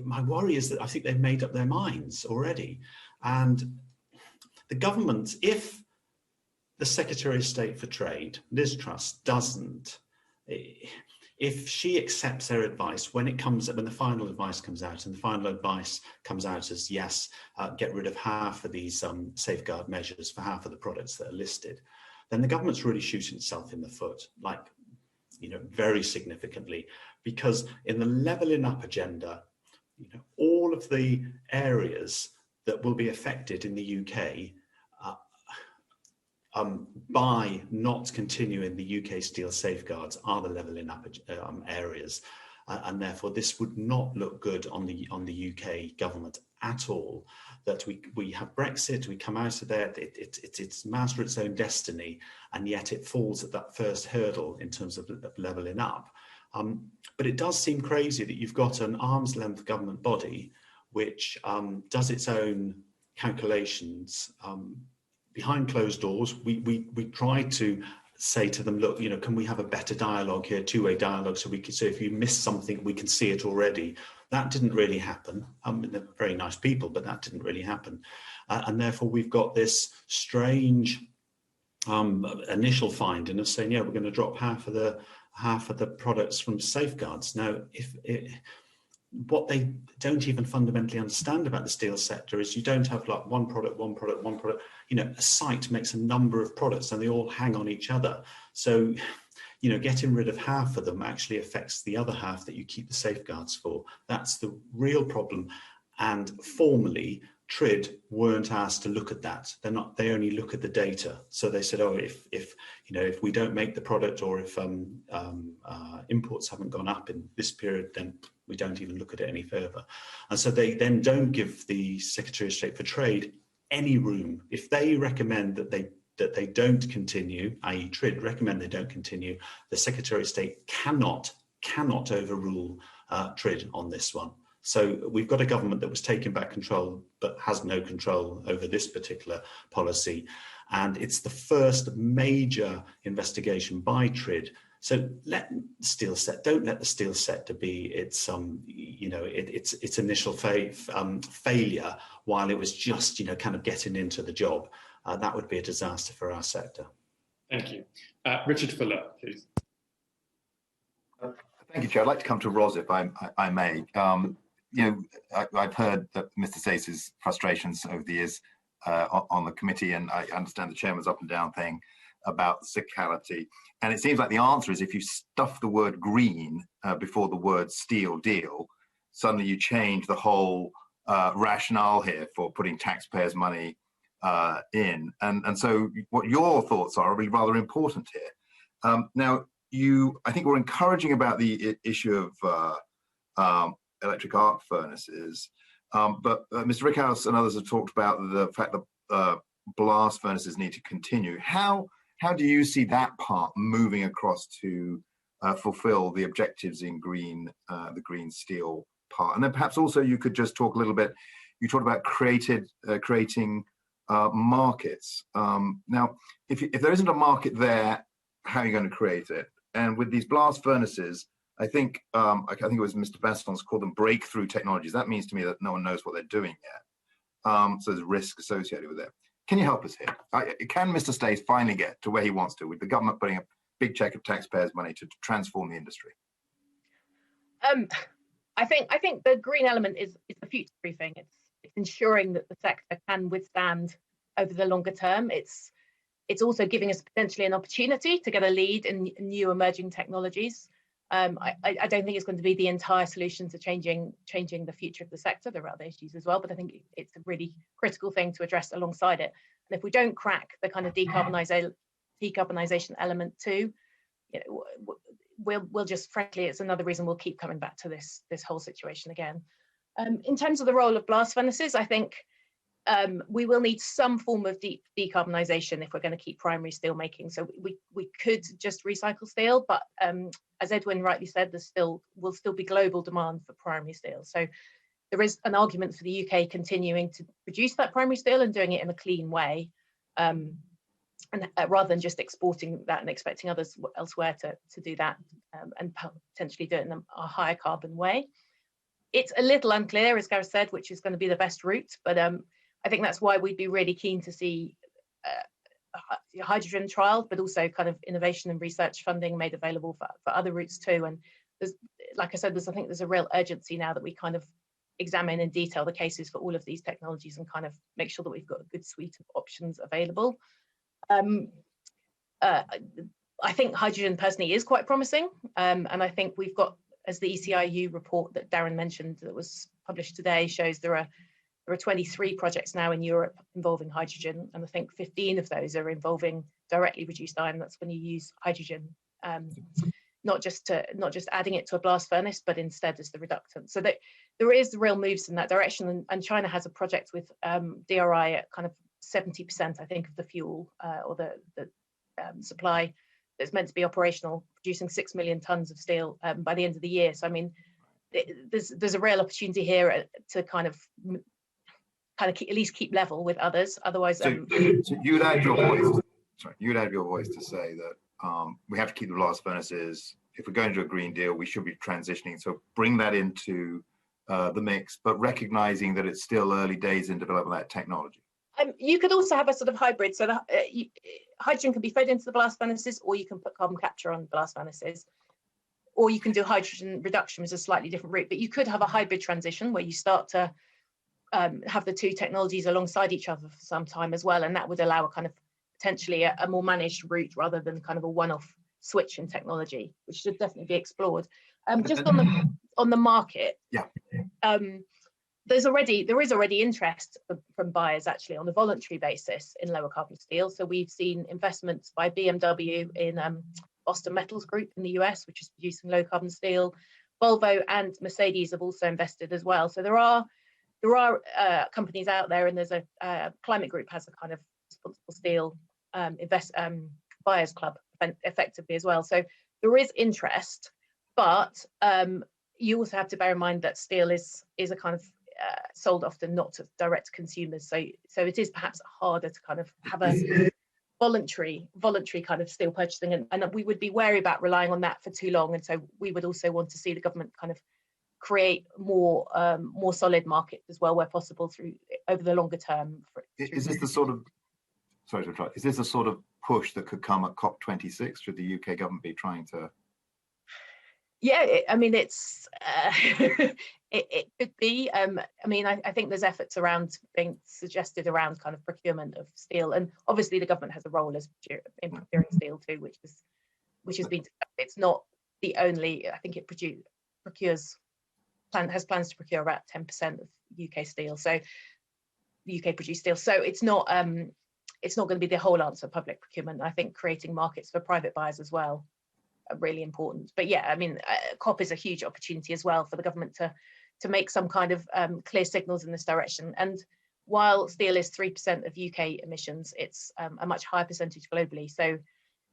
my worry is that I think they've made up their minds already. And the government, if the Secretary of State for Trade, Liz Truss, doesn't, if she accepts their advice when the final advice comes out, and the final advice comes out as yes, get rid of half of these safeguard measures for half of the products that are listed, then the government's really shooting itself in the foot, like, you know, very significantly, because in the levelling up agenda, you know, all of the areas that will be affected in the UK by not continuing the UK steel safeguards are the levelling up areas, and therefore this would not look good on the UK government at all. That we have Brexit, we come out of there, it's master its own destiny, and yet it falls at that first hurdle in terms of levelling up. But it does seem crazy that you've got an arm's length government body which does its own calculations behind closed doors. We tried to say to them, look, you know, can we have a better dialogue here, two-way dialogue, so if you miss something, we can see it already. That didn't really happen. They're very nice people, but that didn't really happen. And therefore, we've got this strange initial finding of saying, yeah, we're going to drop half of the products from safeguards. Now, what they don't even fundamentally understand about the steel sector is you don't have like one product. You know, a site makes a number of products and they all hang on each other. So, you know, getting rid of half of them actually affects the other half that you keep the safeguards for. That's the real problem. And formally, TRID weren't asked to look at that. They only look at the data. So they said, oh, if we don't make the product, or if imports haven't gone up in this period, then we don't even look at it any further. And so they then don't give the Secretary of State for Trade any room. If they recommend that they don't continue, i.e. TRID recommend they don't continue, the Secretary of State cannot overrule TRID on this one. So we've got a government that was taking back control but has no control over this particular policy. And it's the first major investigation by TRID. So don't let the steel sector be its initial failure while it was just, you know, kind of getting into the job. That would be a disaster for our sector.
Thank you. Richard Fuller, please.
Thank you, Chair. I'd like to come to Ros, if I may. You know, I've heard that Mr. Sace's frustrations over the years on the committee, and I understand the chairman's up and down thing about cyclicality. And it seems like the answer is if you stuff the word green before the word steel deal, suddenly you change the whole rationale here for putting taxpayers' money in. And so what your thoughts are really rather important here. Now, I think we're encouraging about the issue of electric arc furnaces, but Mr. Rickhouse and others have talked about the fact that blast furnaces need to continue. How do you see that part moving across to fulfill the objectives in the green steel part? And then perhaps also you could just talk a little bit, you talked about creating markets. Now, if there isn't a market there, how are you going to create it? And with these blast furnaces, I think it was Mr. Basson's called them breakthrough technologies. That means to me that no one knows what they're doing yet. So there's risk associated with it. Can you help us here? Can Mr. Stace finally get to where he wants to, with the government putting a big check of taxpayers' money to transform the industry?
I think the green element is the future proofing. It's ensuring that the sector can withstand over the longer term. It's also giving us potentially an opportunity to get a lead in new emerging technologies. I don't think it's going to be the entire solution to changing the future of the sector. There are other issues as well, but I think it's a really critical thing to address alongside it. And if we don't crack the kind of decarbonisation element too, we'll just, frankly, it's another reason we'll keep coming back to this whole situation again. In terms of the role of blast furnaces, I think we will need some form of decarbonisation if we're going to keep primary steel making. So we could just recycle steel, but as Edwin rightly said, will still be global demand for primary steel. So there is an argument for the UK continuing to produce that primary steel and doing it in a clean way, and rather than just exporting that and expecting others elsewhere to do that, and potentially do it in a higher carbon way. It's a little unclear, as Gareth said, which is going to be the best route, but I think that's why we'd be really keen to see hydrogen trials, but also kind of innovation and research funding made available for other routes too. And there's, like I said, I think there's a real urgency now that we kind of examine in detail the cases for all of these technologies and kind of make sure that we've got a good suite of options available. I think hydrogen personally is quite promising, and I think we've got, as the ECIU report that Darren mentioned that was published today shows, there are 23 projects now in Europe involving hydrogen, and I think 15 of those are involving directly reduced iron. That's when you use hydrogen, not just adding it to a blast furnace, but instead as the reductant. So that there is real moves in that direction, and China has a project with DRI at kind of 70%, I think, of the fuel or the supply that's meant to be operational, producing 6 million tons of steel by the end of the year. So I mean, there's a real opportunity here to kind of at least keep level with others. Otherwise,
so you'd add your voice. Sorry, you'd add your voice to say that we have to keep the blast furnaces. If we're going to a Green Deal, we should be transitioning. So bring that into the mix, but recognizing that it's still early days in developing that technology.
You could also have a sort of hybrid. So hydrogen can be fed into the blast furnaces, or you can put carbon capture on the blast furnaces, or you can do hydrogen reduction, which is a slightly different route. But you could have a hybrid transition where you start to have the two technologies alongside each other for some time as well, and that would allow a kind of potentially a more managed route rather than kind of a one-off switch in technology, which should definitely be explored. Just on the market,
yeah.
There is already interest from buyers actually on a voluntary basis in lower carbon steel. So we've seen investments by BMW in Boston Metals Group in the US, which is producing low carbon steel. Volvo and Mercedes have also invested as well. So there are companies out there, and there's a Climate Group has a kind of responsible steel buyers club effectively as well. So there is interest, but you also have to bear in mind that steel is a kind of sold often not to direct consumers, so it is perhaps harder to kind of have a voluntary kind of steel purchasing, and we would be wary about relying on that for too long. And so we would also want to see the government kind of create more solid markets as well where possible over the longer term.
Is this the sort of is this a sort of push that could come at COP26? Should the UK government be trying to?
Yeah, I mean, it's it could be. I mean, I think there's efforts around being suggested around kind of procurement of steel, and obviously the government has a role in procuring steel too, which has been. It's not the only. I think it has plans to procure about 10% of UK steel. So UK produced steel. So it's not going to be the whole answer. Public procurement. I think creating markets for private buyers as well are really important. But yeah, I mean, COP is a huge opportunity as well for the government to make some kind of clear signals in this direction. And while steel is 3% of UK emissions, it's a much higher percentage globally. So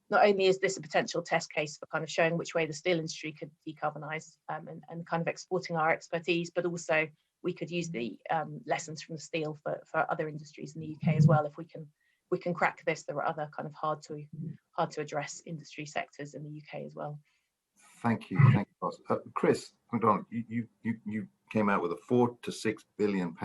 not only is this a potential test case for kind of showing which way the steel industry could decarbonise and kind of exporting our expertise, but also we could use the lessons from the steel for other industries in the UK as well. If we can crack this, there are other kind of hard to address industry sectors in the UK as well.
Thank you, Ross. Chris McDonald, you came out with a £4 to £6 billion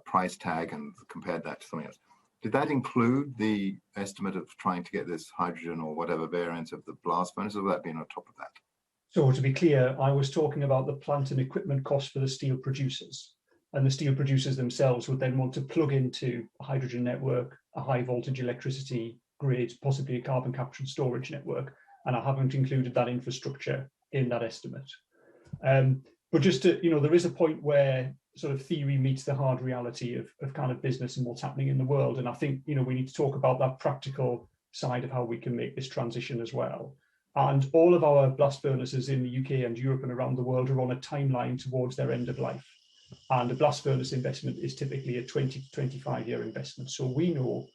price tag and compared that to something else. Did that include the estimate of trying to get this hydrogen or whatever variant of the blast furnace, or would that be on top of that?
So to be clear, I was talking about the plant and equipment costs for the steel producers. And the steel producers themselves would then want to plug into a hydrogen network, a high voltage electricity grid, possibly a carbon capture and storage network. And I haven't included that infrastructure in that estimate. But just to, there is a point where sort of theory meets the hard reality of kind of business and what's happening in the world. And I think, we need to talk about that practical side of how we can make this transition as well. And all of our blast furnaces in the UK and Europe and around the world are on a timeline towards their end of life. And a blast furnace investment is typically a 20 to 25 year investment. So we know